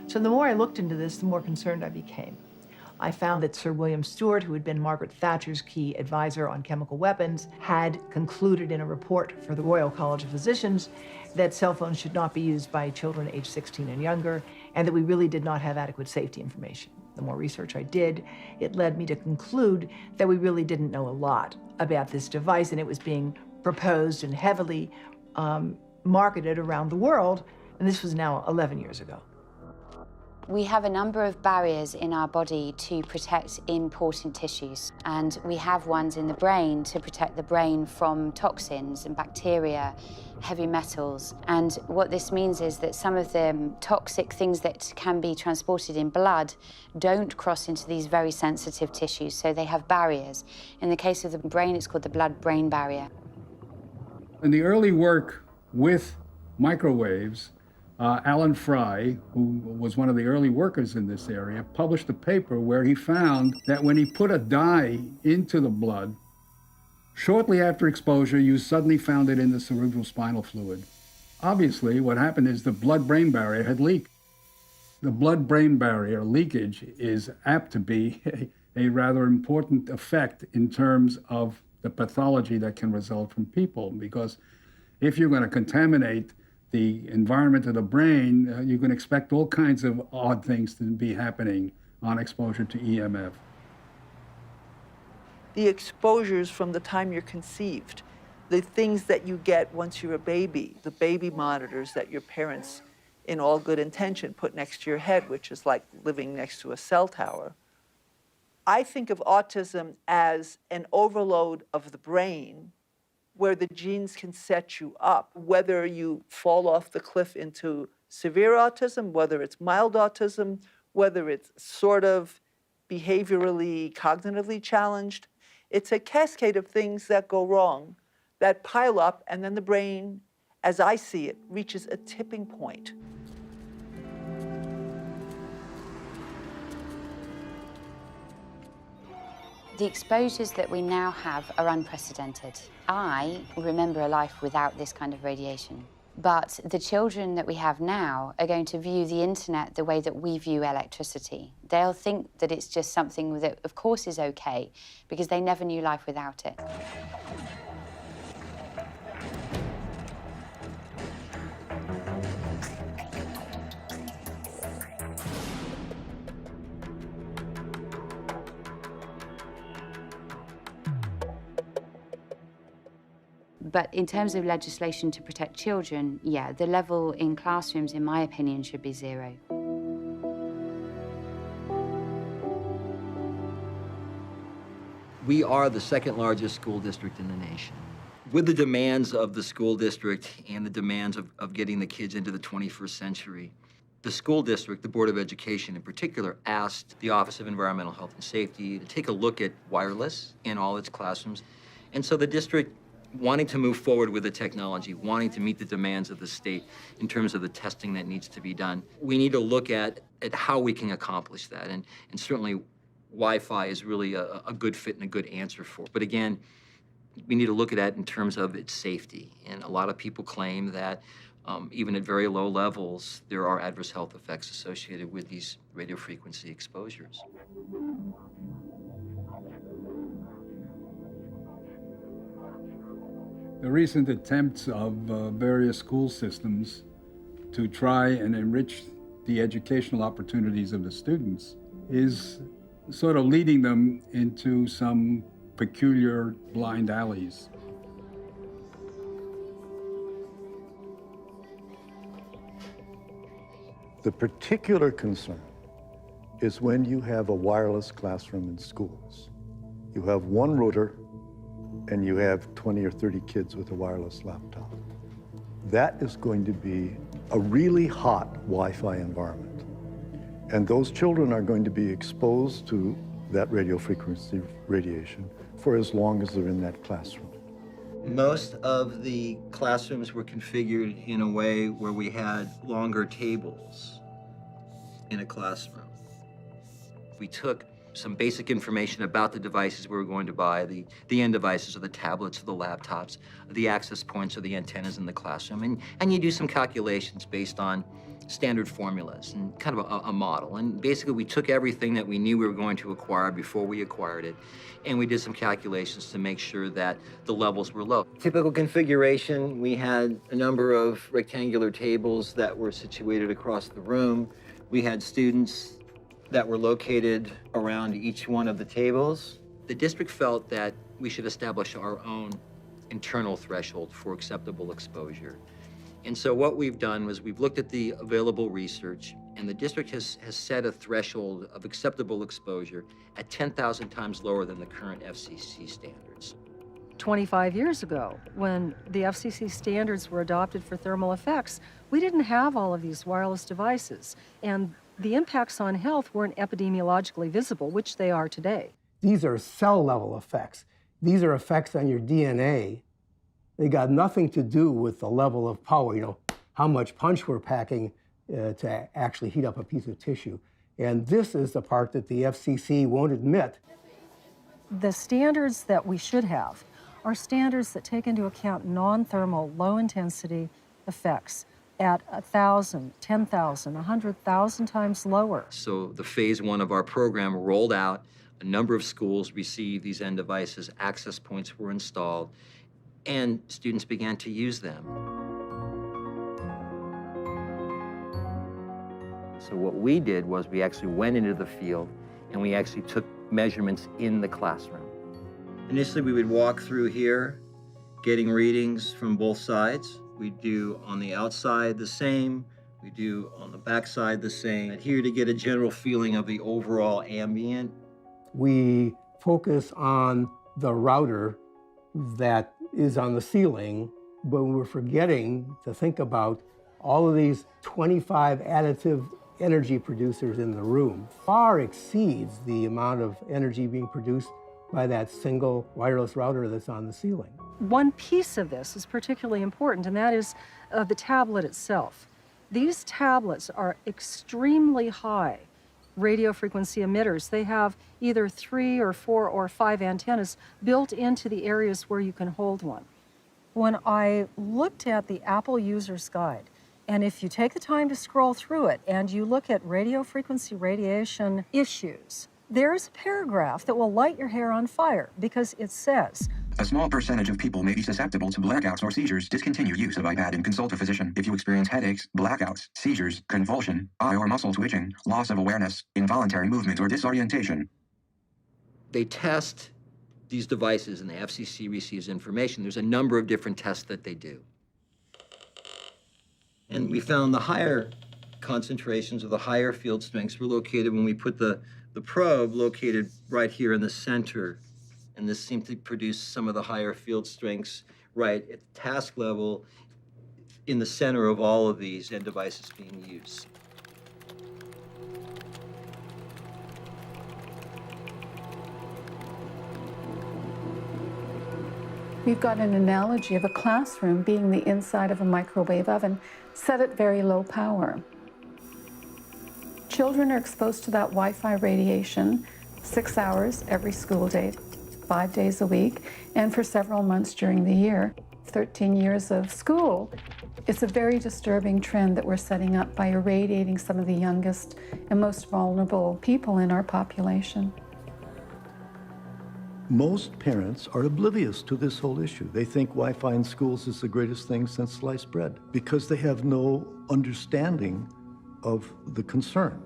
So the more I looked into this, the more concerned I became. I found that Sir William Stewart, who had been Margaret Thatcher's key advisor on chemical weapons, had concluded in a report for the Royal College of Physicians that cell phones should not be used by children aged 16 and younger, and that we really did not have adequate safety information. The more research I did, it led me to conclude that we really didn't know a lot about this device, and it was being proposed and heavily marketed around the world, and this was now 11 years ago. We have a number of barriers in our body to protect important tissues, and we have ones in the brain to protect the brain from toxins and bacteria, heavy metals. And what this means is that some of the toxic things that can be transported in blood don't cross into these very sensitive tissues, so they have barriers. In the case of the brain, it's called the blood-brain barrier. In the early work with microwaves, Alan Fry, who was one of the early workers in this area, published a paper where he found that when he put a dye into the blood, shortly after exposure, you suddenly found it in the cerebral spinal fluid. Obviously, what happened is the blood-brain barrier had leaked. The blood-brain barrier leakage is apt to be a rather important effect in terms of the pathology that can result from people, because if you're going to contaminate the environment of the brain, you can expect all kinds of odd things to be happening on exposure to EMF. The exposures from the time you're conceived, the things that you get once you're a baby, the baby monitors that your parents, in all good intention, put next to your head, which is like living next to a cell tower. I think of autism as an overload of the brain where the genes can set you up, whether you fall off the cliff into severe autism, whether it's mild autism, whether it's sort of behaviorally, cognitively challenged. It's a cascade of things that go wrong, that pile up, and then the brain, as I see it, reaches a tipping point. The exposures that we now have are unprecedented. I remember a life without this kind of radiation. But the children that we have now are going to view the internet the way that we view electricity. They'll think that it's just something that, of course, is okay, because they never knew life without it. But in terms of legislation to protect children, yeah, the level in classrooms, in my opinion, should be 0. We are the second largest school district in the nation. With the demands of the school district and the demands of getting the kids into the 21st century, the school district, the Board of Education in particular, asked the Office of Environmental Health and Safety to take a look at wireless in all its classrooms. And so the district, wanting to move forward with the technology, wanting to meet the demands of the state in terms of the testing that needs to be done, we need to look at how we can accomplish that. And certainly Wi-Fi is really a good fit and a good answer for it. But again, we need to look at that in terms of its safety. And a lot of people claim that even at very low levels, there are adverse health effects associated with these radio frequency exposures. The recent attempts of various school systems to try and enrich the educational opportunities of the students is sort of leading them into some peculiar blind alleys. The particular concern is when you have a wireless classroom in schools. You have one router and you have 20 or 30 kids with a wireless laptop. That is going to be a really hot Wi-Fi environment. And those children are going to be exposed to that radio frequency radiation for as long as they're in that classroom. Most of the classrooms were configured in a way where we had longer tables in a classroom. We took some basic information about the devices we were going to buy, the end devices or the tablets or the laptops, the access points or the antennas in the classroom, and you do some calculations based on standard formulas and kind of a model. And basically we took everything that we knew we were going to acquire before we acquired it, and we did some calculations to make sure that the levels were low. Typical configuration, we had a number of rectangular tables that were situated across the room. We had students that were located around each one of the tables. The district felt that we should establish our own internal threshold for acceptable exposure. And so what we've done was we've looked at the available research, and the district has set a threshold of acceptable exposure at 10,000 times lower than the current FCC standards. 25 years ago, when the FCC standards were adopted for thermal effects, we didn't have all of these wireless devices, and the impacts on health weren't epidemiologically visible, which they are today. These are cell-level effects. These are effects on your DNA. They got nothing to do with the level of power, you know, how much punch we're packing to actually heat up a piece of tissue. And this is the part that the FCC won't admit. The standards that we should have are standards that take into account non-thermal, low-intensity effects at 1,000, 10,000, 100,000 times lower. So the phase one of our program rolled out. A number of schools received these end devices, access points were installed, and students began to use them. So what we did was we actually went into the field and we actually took measurements in the classroom. Initially, we would walk through here, getting readings from both sides. We do on the outside the same, we do on the back side the same. Here to get a general feeling of the overall ambient. We focus on the router that is on the ceiling, but we're forgetting to think about all of these 25 additive energy producers in the room. Far exceeds the amount of energy being produced by that single wireless router that's on the ceiling. One piece of this is particularly important, and that is the tablet itself. These tablets are extremely high radio frequency emitters. They have either 3 or 4 or 5 antennas built into the areas where you can hold one. When I looked at the Apple User's Guide, and if you take the time to scroll through it and you look at radio frequency radiation issues, there's a paragraph that will light your hair on fire because it says, a small percentage of people may be susceptible to blackouts or seizures. Discontinue use of iPad and consult a physician. If you experience headaches, blackouts, seizures, convulsion, eye or muscle twitching, loss of awareness, involuntary movement, or disorientation. They test these devices and the FCC receives information. There's a number of different tests that they do. And we found the higher concentrations of the higher field strengths were located when we put the probe located right here in the center. And this seemed to produce some of the higher field strengths right at the task level in the center of all of these end devices being used. We've got an analogy of a classroom being the inside of a microwave oven, set at very low power. Children are exposed to that Wi-Fi radiation 6 hours every school day, 5 days a week, and for several months during the year. 13 years of school, it's a very disturbing trend that we're setting up by irradiating some of the youngest and most vulnerable people in our population. Most parents are oblivious to this whole issue. They think Wi-Fi in schools is the greatest thing since sliced bread because they have no understanding of the concern.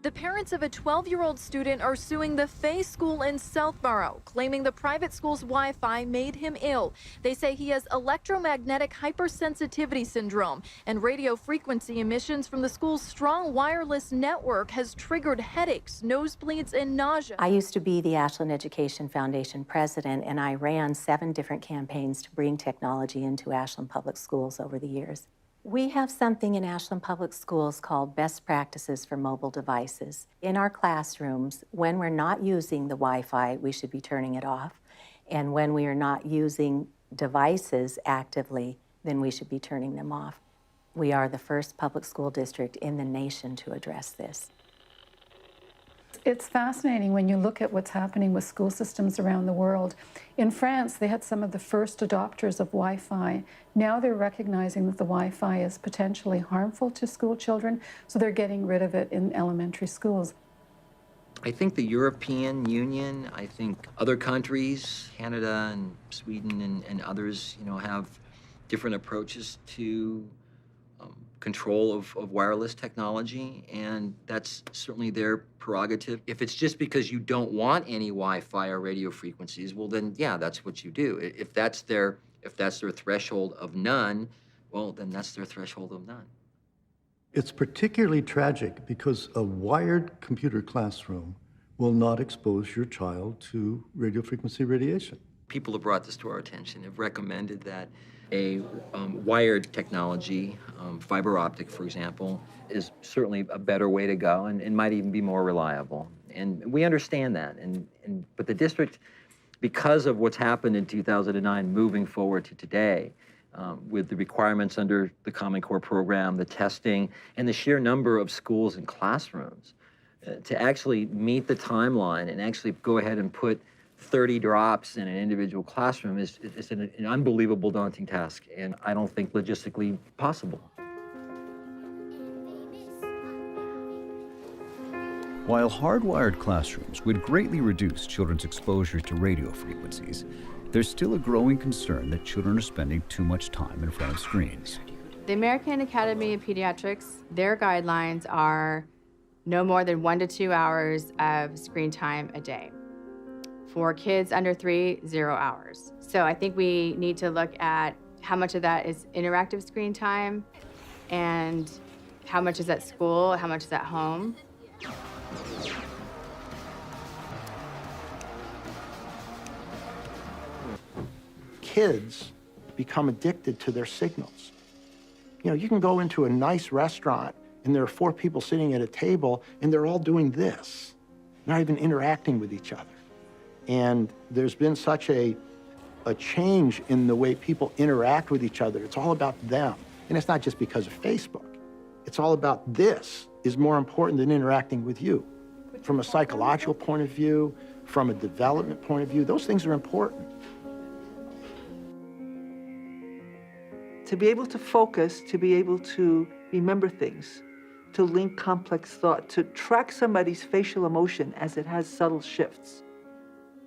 The parents of a 12-year-old student are suing the Fay School in Southborough, claiming the private school's Wi-Fi made him ill. They say he has electromagnetic hypersensitivity syndrome, and radio frequency emissions from the school's strong wireless network has triggered headaches, nosebleeds, and nausea. I used to be the Ashland Education Foundation president, and I ran 7 different campaigns to bring technology into Ashland Public Schools over the years. We have something in Ashland Public Schools called Best Practices for Mobile Devices. In our classrooms, when we're not using the Wi-Fi, we should be turning it off. And when we are not using devices actively, then we should be turning them off. We are the first public school district in the nation to address this. It's fascinating when you look at what's happening with school systems around the world. In France, they had some of the first adopters of Wi-Fi. Now they're recognizing that the Wi-Fi is potentially harmful to school children, so they're getting rid of it in elementary schools. I think the European Union, I think other countries, Canada and Sweden and others, have different approaches to control of wireless technology, and that's certainly their prerogative. If it's just because you don't want any Wi-Fi or radio frequencies, well then, yeah, that's what you do. If that's their threshold of none, well, then that's their threshold of none. It's particularly tragic because a wired computer classroom will not expose your child to radio frequency radiation. People have brought this to our attention, have recommended that a wired technology, fiber optic, for example, is certainly a better way to go and might even be more reliable. And we understand that. But the district, because of what's happened in 2009 moving forward to today, with the requirements under the Common Core program, the testing, and the sheer number of schools and classrooms, to actually meet the timeline and actually go ahead and put 30 drops in an individual classroom is an unbelievable daunting task, and I don't think logistically possible. While hardwired classrooms would greatly reduce children's exposure to radio frequencies, there's still a growing concern that children are spending too much time in front of screens. The American Academy of Pediatrics, their guidelines are no more than 1 to 2 hours of screen time a day. For kids under 3, 0 hours. So I think we need to look at how much of that is interactive screen time and how much is at school, how much is at home. Kids become addicted to their signals. You can go into a nice restaurant and there are 4 people sitting at a table and they're all doing this, not even interacting with each other. And there's been such a change in the way people interact with each other. It's all about them. And it's not just because of Facebook. It's all about this is more important than interacting with you. From a psychological point of view, from a development point of view, those things are important. To be able to focus, to be able to remember things, to link complex thought, to track somebody's facial emotion as it has subtle shifts.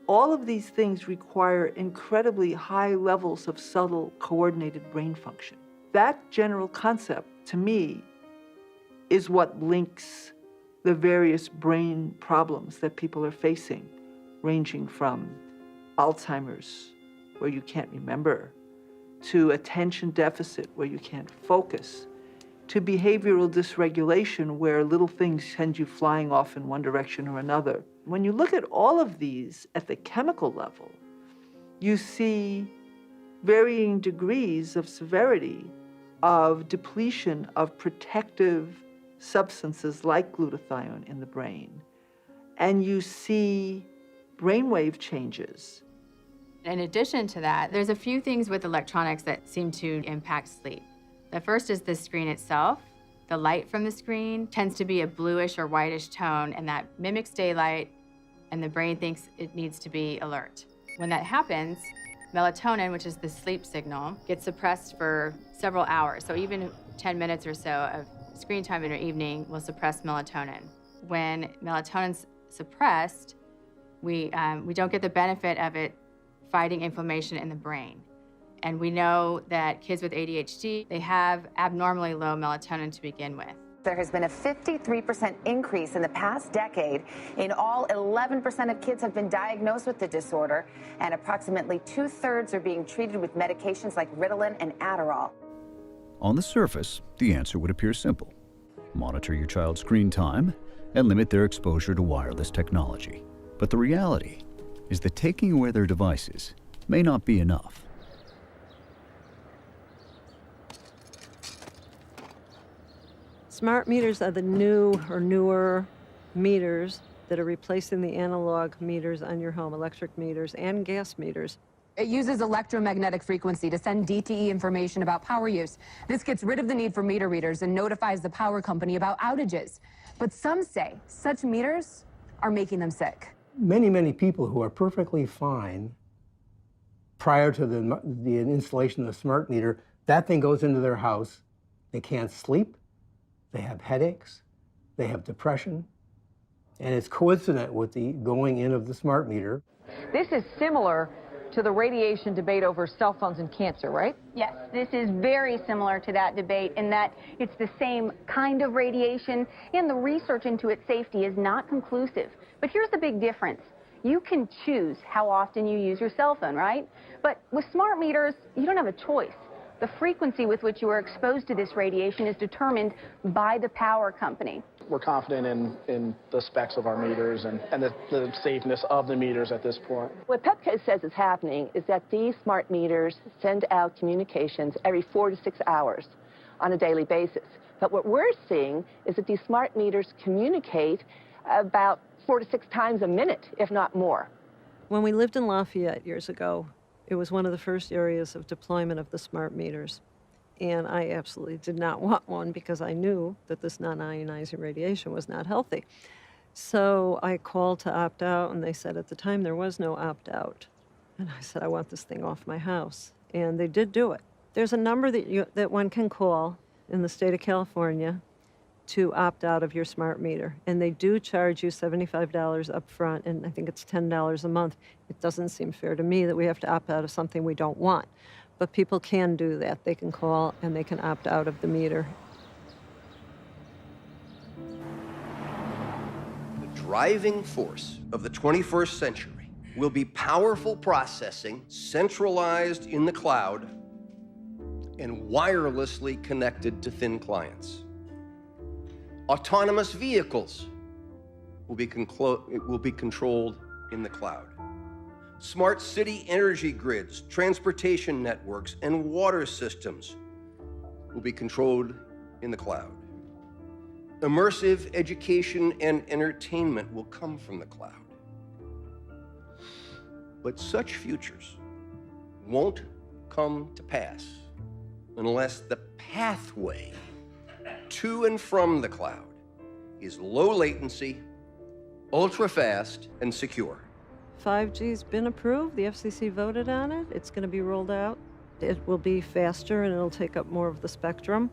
All of these things require incredibly high levels of subtle, coordinated brain function. That general concept, to me, is what links the various brain problems that people are facing, ranging from Alzheimer's, where you can't remember, to attention deficit, where you can't focus, to behavioral dysregulation, where little things send you flying off in one direction or another. When you look at all of these at the chemical level, you see varying degrees of severity of depletion of protective substances like glutathione in the brain. And you see brainwave changes. In addition to that, there's a few things with electronics that seem to impact sleep. The first is the screen itself. The light from the screen tends to be a bluish or whitish tone, and that mimics daylight, and the brain thinks it needs to be alert. When that happens, melatonin, which is the sleep signal, gets suppressed for several hours. So even 10 minutes or so of screen time in your evening will suppress melatonin. When melatonin's suppressed, we don't get the benefit of it fighting inflammation in the brain. And we know that kids with ADHD, they have abnormally low melatonin to begin with. There has been a 53% increase in the past decade. In all, 11% of kids have been diagnosed with the disorder, and approximately 2/3 are being treated with medications like Ritalin and Adderall. On the surface, the answer would appear simple. Monitor your child's screen time and limit their exposure to wireless technology. But the reality is that taking away their devices may not be enough. Smart meters are the new or newer meters that are replacing the analog meters on your home, electric meters and gas meters. It uses electromagnetic frequency to send DTE information about power use. This gets rid of the need for meter readers and notifies the power company about outages. But some say such meters are making them sick. Many people who are perfectly fine prior to the installation of the smart meter, that thing goes into their house. They can't sleep, they have headaches, they have depression, and it's coincident with the going in of the smart meter. This is similar to the radiation debate over cell phones and cancer, right? Yes, this is very similar to that debate in that it's the same kind of radiation, and the research into its safety is not conclusive. But here's the big difference. You can choose how often you use your cell phone, right? But with smart meters, you don't have a choice. The frequency with which you are exposed to this radiation is determined by the power company. We're confident in the specs of our meters and the safeness of the meters at this point. What Pepco says is happening is that these smart meters send out communications every 4 to 6 hours on a daily basis. But what we're seeing is that these smart meters communicate about 4 to 6 times a minute, if not more. When we lived in Lafayette years ago, it was one of the first areas of deployment of the smart meters. And I absolutely did not want one because I knew that this non-ionizing radiation was not healthy. So I called to opt out, and they said at the time there was no opt-out. And I said, I want this thing off my house. And they did do it. There's a number that one can call in the state of California to opt out of your smart meter. And they do charge you $75 up front, and I think it's $10 a month. It doesn't seem fair to me that we have to opt out of something we don't want. But people can do that. They can call and they can opt out of the meter. The driving force of the 21st century will be powerful processing centralized in the cloud and wirelessly connected to thin clients. Autonomous vehicles will be controlled in the cloud. Smart city energy grids, transportation networks, and water systems will be controlled in the cloud. Immersive education and entertainment will come from the cloud. But such futures won't come to pass unless the pathway to and from the cloud is low latency, ultra fast, and secure. 5G's been approved. The FCC voted on it. It's going to be rolled out. It will be faster and it'll take up more of the spectrum.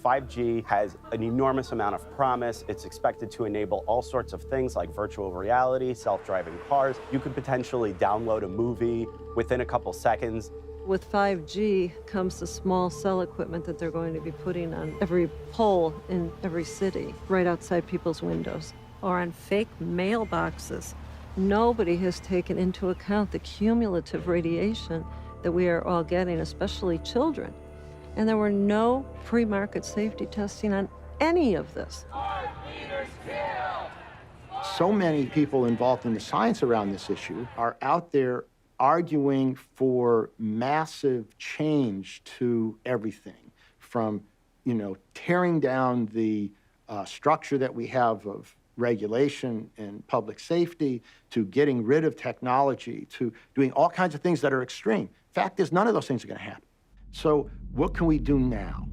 5G has an enormous amount of promise. It's expected to enable all sorts of things like virtual reality, self-driving cars. You could potentially download a movie within a couple seconds. With 5G comes the small cell equipment that they're going to be putting on every pole in every city, right outside people's windows, or on fake mailboxes. Nobody has taken into account the cumulative radiation that we are all getting, especially children. And there were no pre-market safety testing on any of this. So many people involved in the science around this issue are out there arguing for massive change to everything, from, tearing down the structure that we have of regulation and public safety, to getting rid of technology, to doing all kinds of things that are extreme. Fact is, none of those things are going to happen. So what can we do now?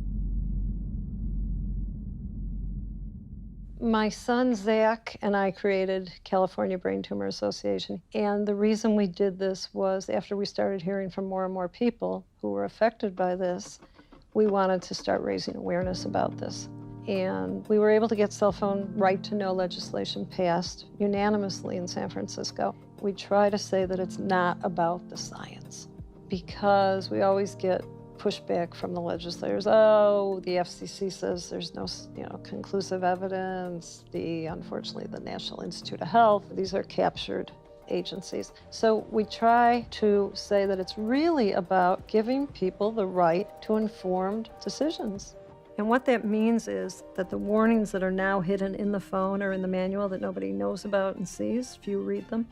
My son, Zach, and I created California Brain Tumor Association. And the reason we did this was after we started hearing from more and more people who were affected by this, we wanted to start raising awareness about this. And we were able to get cell phone right-to-know legislation passed unanimously in San Francisco. We try to say that it's not about the science, because we always get pushback from the legislators. Oh, the FCC says there's no, conclusive evidence. Unfortunately, the National Institute of Health, these are captured agencies. So we try to say that it's really about giving people the right to informed decisions. And what that means is that the warnings that are now hidden in the phone or in the manual that nobody knows about and sees, if you read them,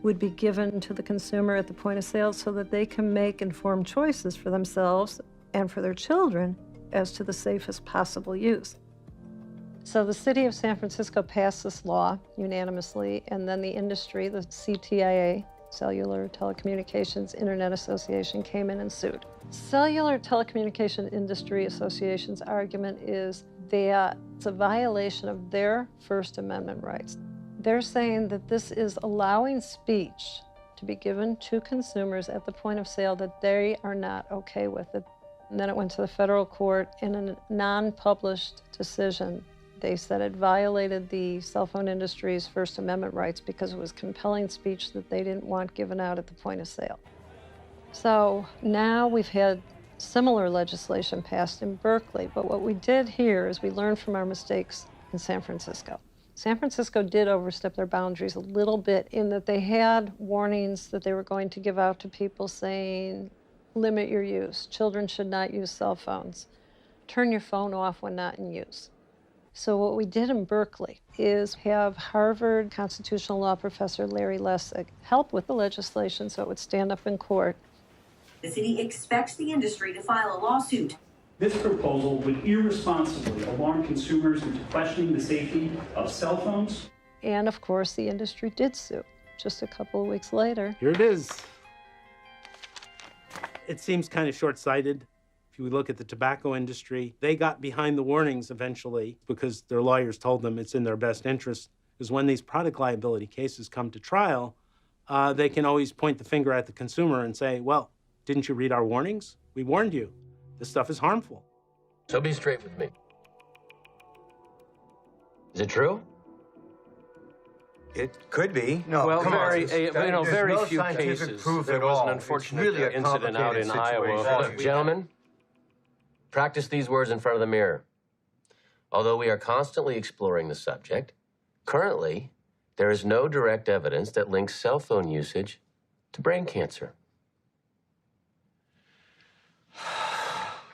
would be given to the consumer at the point of sale so that they can make informed choices for themselves and for their children as to the safest possible use. So the city of San Francisco passed this law unanimously, and then the industry, the CTIA, Cellular Telecommunications Internet Association, came in and sued. Cellular Telecommunication Industry Association's argument is that it's a violation of their First Amendment rights. They're saying that this is allowing speech to be given to consumers at the point of sale that they are not okay with it. And then it went to the federal court in a non-published decision. They said it violated the cell phone industry's First Amendment rights because it was compelling speech that they didn't want given out at the point of sale. So now we've had similar legislation passed in Berkeley, but what we did here is we learned from our mistakes in San Francisco. San Francisco did overstep their boundaries a little bit in that they had warnings that they were going to give out to people saying, limit your use. Children should not use cell phones. Turn your phone off when not in use. So what we did in Berkeley is have Harvard constitutional law professor Larry Lessig help with the legislation so it would stand up in court. The city expects the industry to file a lawsuit. This proposal would irresponsibly alarm consumers into questioning the safety of cell phones. And of course, the industry did sue just a couple of weeks later. Here it is. It seems kind of short-sighted. If we look at the tobacco industry, they got behind the warnings eventually because their lawyers told them it's in their best interest. Because when these product liability cases come to trial, they can always point the finger at the consumer and say, well, didn't you read our warnings? We warned you. This stuff is harmful. So be straight with me. Is it true? It could be. No, well, very no few cases. There was an unfortunate really incident out in Iowa. Look, gentlemen, practice these words in front of the mirror. Although we are constantly exploring the subject, currently, there is no direct evidence that links cell phone usage to brain cancer.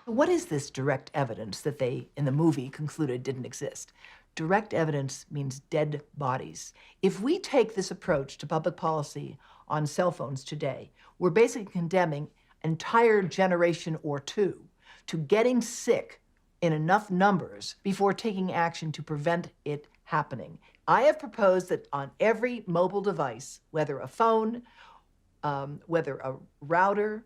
What is this direct evidence that they, in the movie, concluded didn't exist? Direct evidence means dead bodies. If we take this approach to public policy on cell phones today, we're basically condemning an entire generation or two to getting sick in enough numbers before taking action to prevent it happening. I have proposed that on every mobile device, whether a phone, whether a router,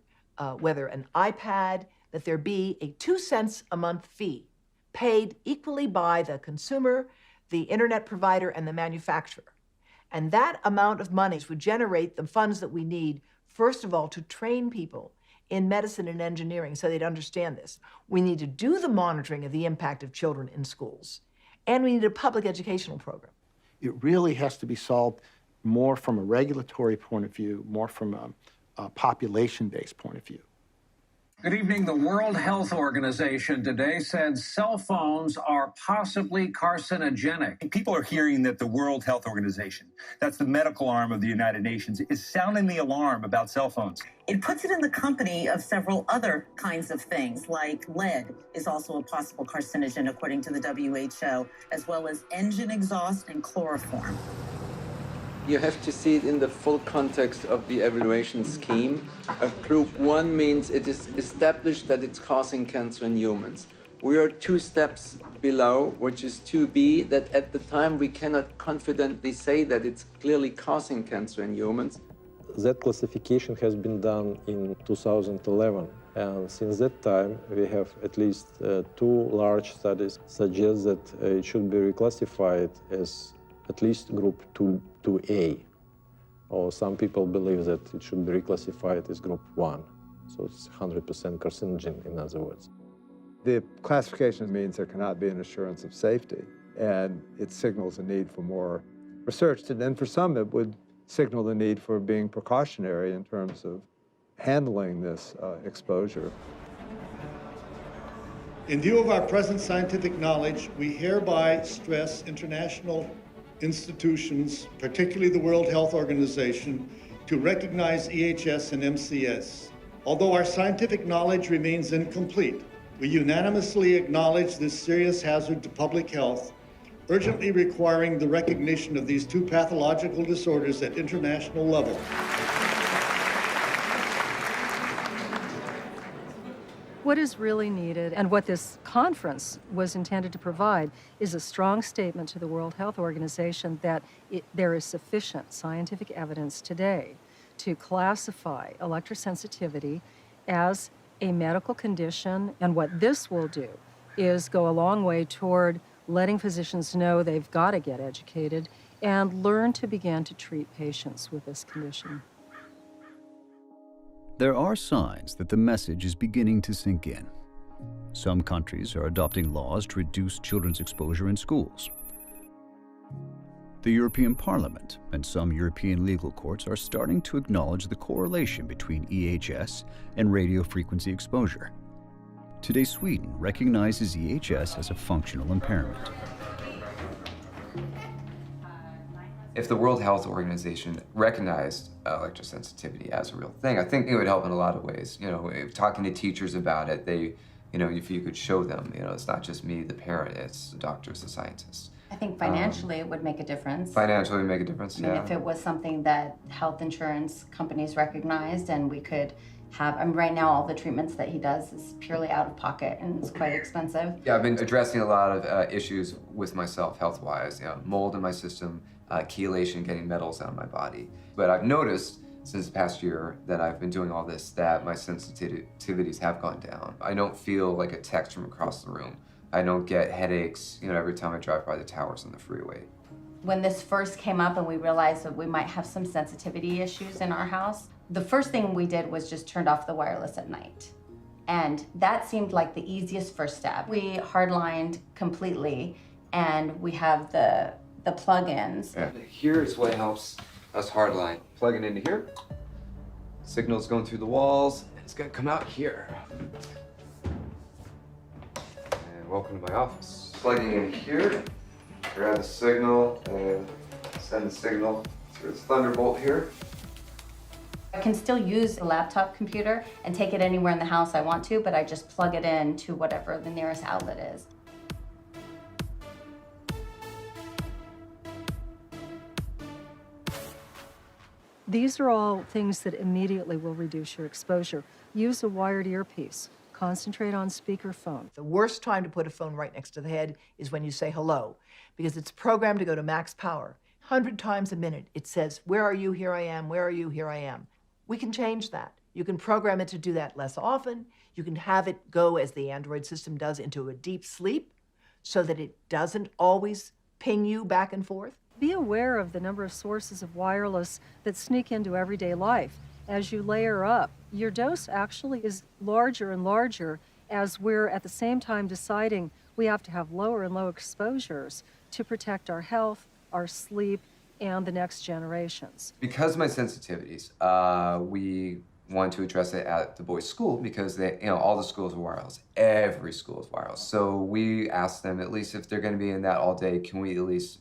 whether an iPad, that there be a 2 cents a month fee paid equally by the consumer, the internet provider, and the manufacturer. And that amount of money would generate the funds that we need, first of all, to train people in medicine and engineering so they'd understand this. We need to do the monitoring of the impact of children in schools, and we need a public educational program. It really has to be solved more from a regulatory point of view, more from a population-based point of view. Good evening. The World Health Organization today said cell phones are possibly carcinogenic. People are hearing that the World Health Organization, that's the medical arm of the United Nations, is sounding the alarm about cell phones. It puts it in the company of several other kinds of things, like lead is also a possible carcinogen, according to the WHO, as well as engine exhaust and chloroform. You have to see it in the full context of the evaluation scheme. Group 1 means it is established that it's causing cancer in humans. We are 2 steps below, which is 2B, that at the time we cannot confidently say that it's clearly causing cancer in humans. That classification has been done in 2011. And since that time, we have at least 2 large studies suggest that it should be reclassified as at least group 2A, or some people believe that it should be reclassified as group 1, so it's 100% carcinogen, in other words. The classification means there cannot be an assurance of safety, and it signals a need for more research. And then for some, it would signal the need for being precautionary in terms of handling this exposure. In view of our present scientific knowledge, we hereby stress international institutions, particularly the World Health Organization, to recognize EHS and MCS. Although our scientific knowledge remains incomplete, we unanimously acknowledge this serious hazard to public health, urgently requiring the recognition of these two pathological disorders at international level. What is really needed, and what this conference was intended to provide, is a strong statement to the World Health Organization that there is sufficient scientific evidence today to classify electrosensitivity as a medical condition, and what this will do is go a long way toward letting physicians know they've got to get educated and learn to begin to treat patients with this condition. There are signs that the message is beginning to sink in. Some countries are adopting laws to reduce children's exposure in schools. The European Parliament and some European legal courts are starting to acknowledge the correlation between EHS and radio frequency exposure. Today, Sweden recognizes EHS as a functional impairment. If the World Health Organization recognized electrosensitivity as a real thing, I think it would help in a lot of ways. You know, if talking to teachers about it, if you could show them, it's not just me, the parent, it's the doctors, the scientists. I think financially it would make a difference. Financially would make a difference, I mean, if it was something that health insurance companies recognized and we could have, right now all the treatments that he does is purely out of pocket and it's quite expensive. Yeah, I've been addressing a lot of issues with myself health-wise, mold in my system, chelation, getting metals out of my body. But I've noticed since the past year that I've been doing all this that my sensitivities have gone down. I don't feel like a text from across the room. I don't get headaches, every time I drive by the towers on the freeway. When this first came up and we realized that we might have some sensitivity issues in our house, the first thing we did was just turned off the wireless at night. And that seemed like the easiest first step. We hardlined completely and we have the plug-ins. Yeah. Here's what helps us hardline. Plug it into here. Signal's going through the walls. And it's gonna come out here. And welcome to my office. Plugging in here, grab the signal and send the signal through this Thunderbolt here. I can still use a laptop computer and take it anywhere in the house I want to, but I just plug it in to whatever the nearest outlet is. These are all things that immediately will reduce your exposure. Use a wired earpiece. Concentrate on speakerphone. The worst time to put a phone right next to the head is when you say hello, because it's programmed to go to max power. 100 times a minute, it says, where are you? Here I am. Where are you? Here I am. We can change that. You can program it to do that less often. You can have it go, as the Android system does, into a deep sleep so that it doesn't always ping you back and forth. Be aware of the number of sources of wireless that sneak into everyday life. As you layer up, your dose actually is larger and larger as we're at the same time deciding we have to have lower and lower exposures to protect our health, our sleep, and the next generations. Because of my sensitivities, we want to address it at the boys' school because all the schools are wireless. Every school is wireless. So we asked them, at least if they're going to be in that all day, can we at least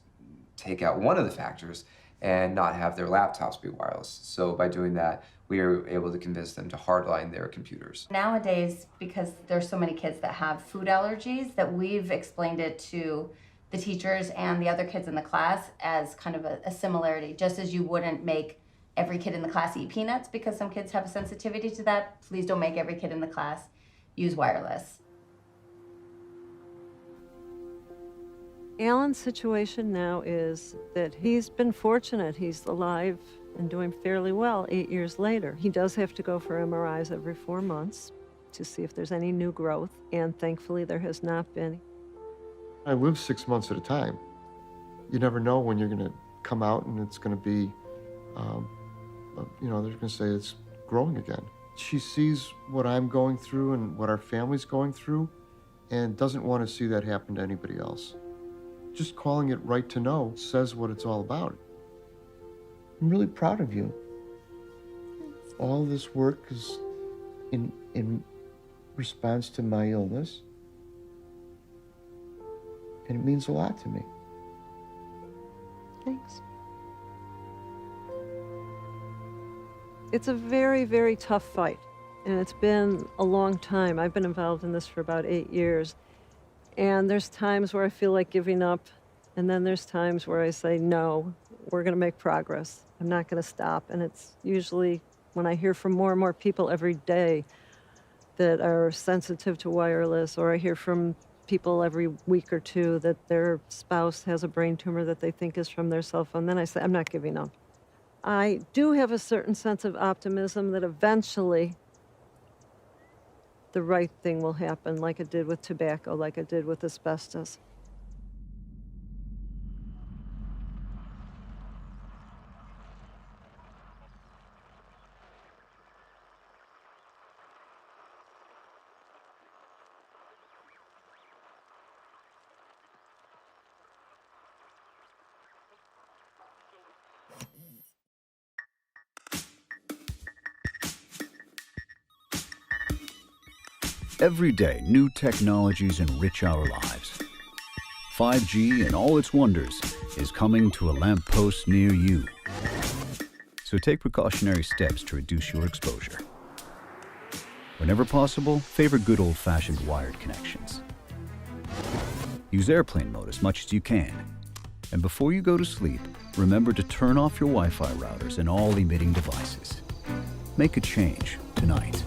take out one of the factors and not have their laptops be wireless? So by doing that, we are able to convince them to hardline their computers. Nowadays, because there's so many kids that have food allergies, that we've explained it to the teachers and the other kids in the class as kind of a similarity. Just as you wouldn't make every kid in the class eat peanuts because some kids have a sensitivity to that, please don't make every kid in the class use wireless. Alan's situation now is that he's been fortunate. He's alive and doing fairly well 8 years later. He does have to go for MRIs every 4 months to see if there's any new growth, and thankfully there has not been. I live 6 months at a time. You never know when you're going to come out and it's going to be, they're going to say it's growing again. She sees what I'm going through and what our family's going through and doesn't want to see that happen to anybody else. Just calling it Right to Know says what it's all about. I'm really proud of you. All this work is in response to my illness, And it means a lot to me. Thanks. It's a very, very tough fight, and it's been a long time. I've been involved in this for about 8 years, and there's times where I feel like giving up, and then there's times where I say, no, we're going to make progress. I'm not going to stop, and it's usually when I hear from more and more people every day that are sensitive to wireless, or I hear from people every week or two that their spouse has a brain tumor that they think is from their cell phone, then I say, I'm not giving up. I do have a certain sense of optimism that eventually the right thing will happen, like it did with tobacco, like it did with asbestos. Every day, new technologies enrich our lives. 5G and all its wonders is coming to a lamppost near you. So take precautionary steps to reduce your exposure. Whenever possible, favor good old-fashioned wired connections. Use airplane mode as much as you can. And before you go to sleep, remember to turn off your Wi-Fi routers and all emitting devices. Make a change tonight.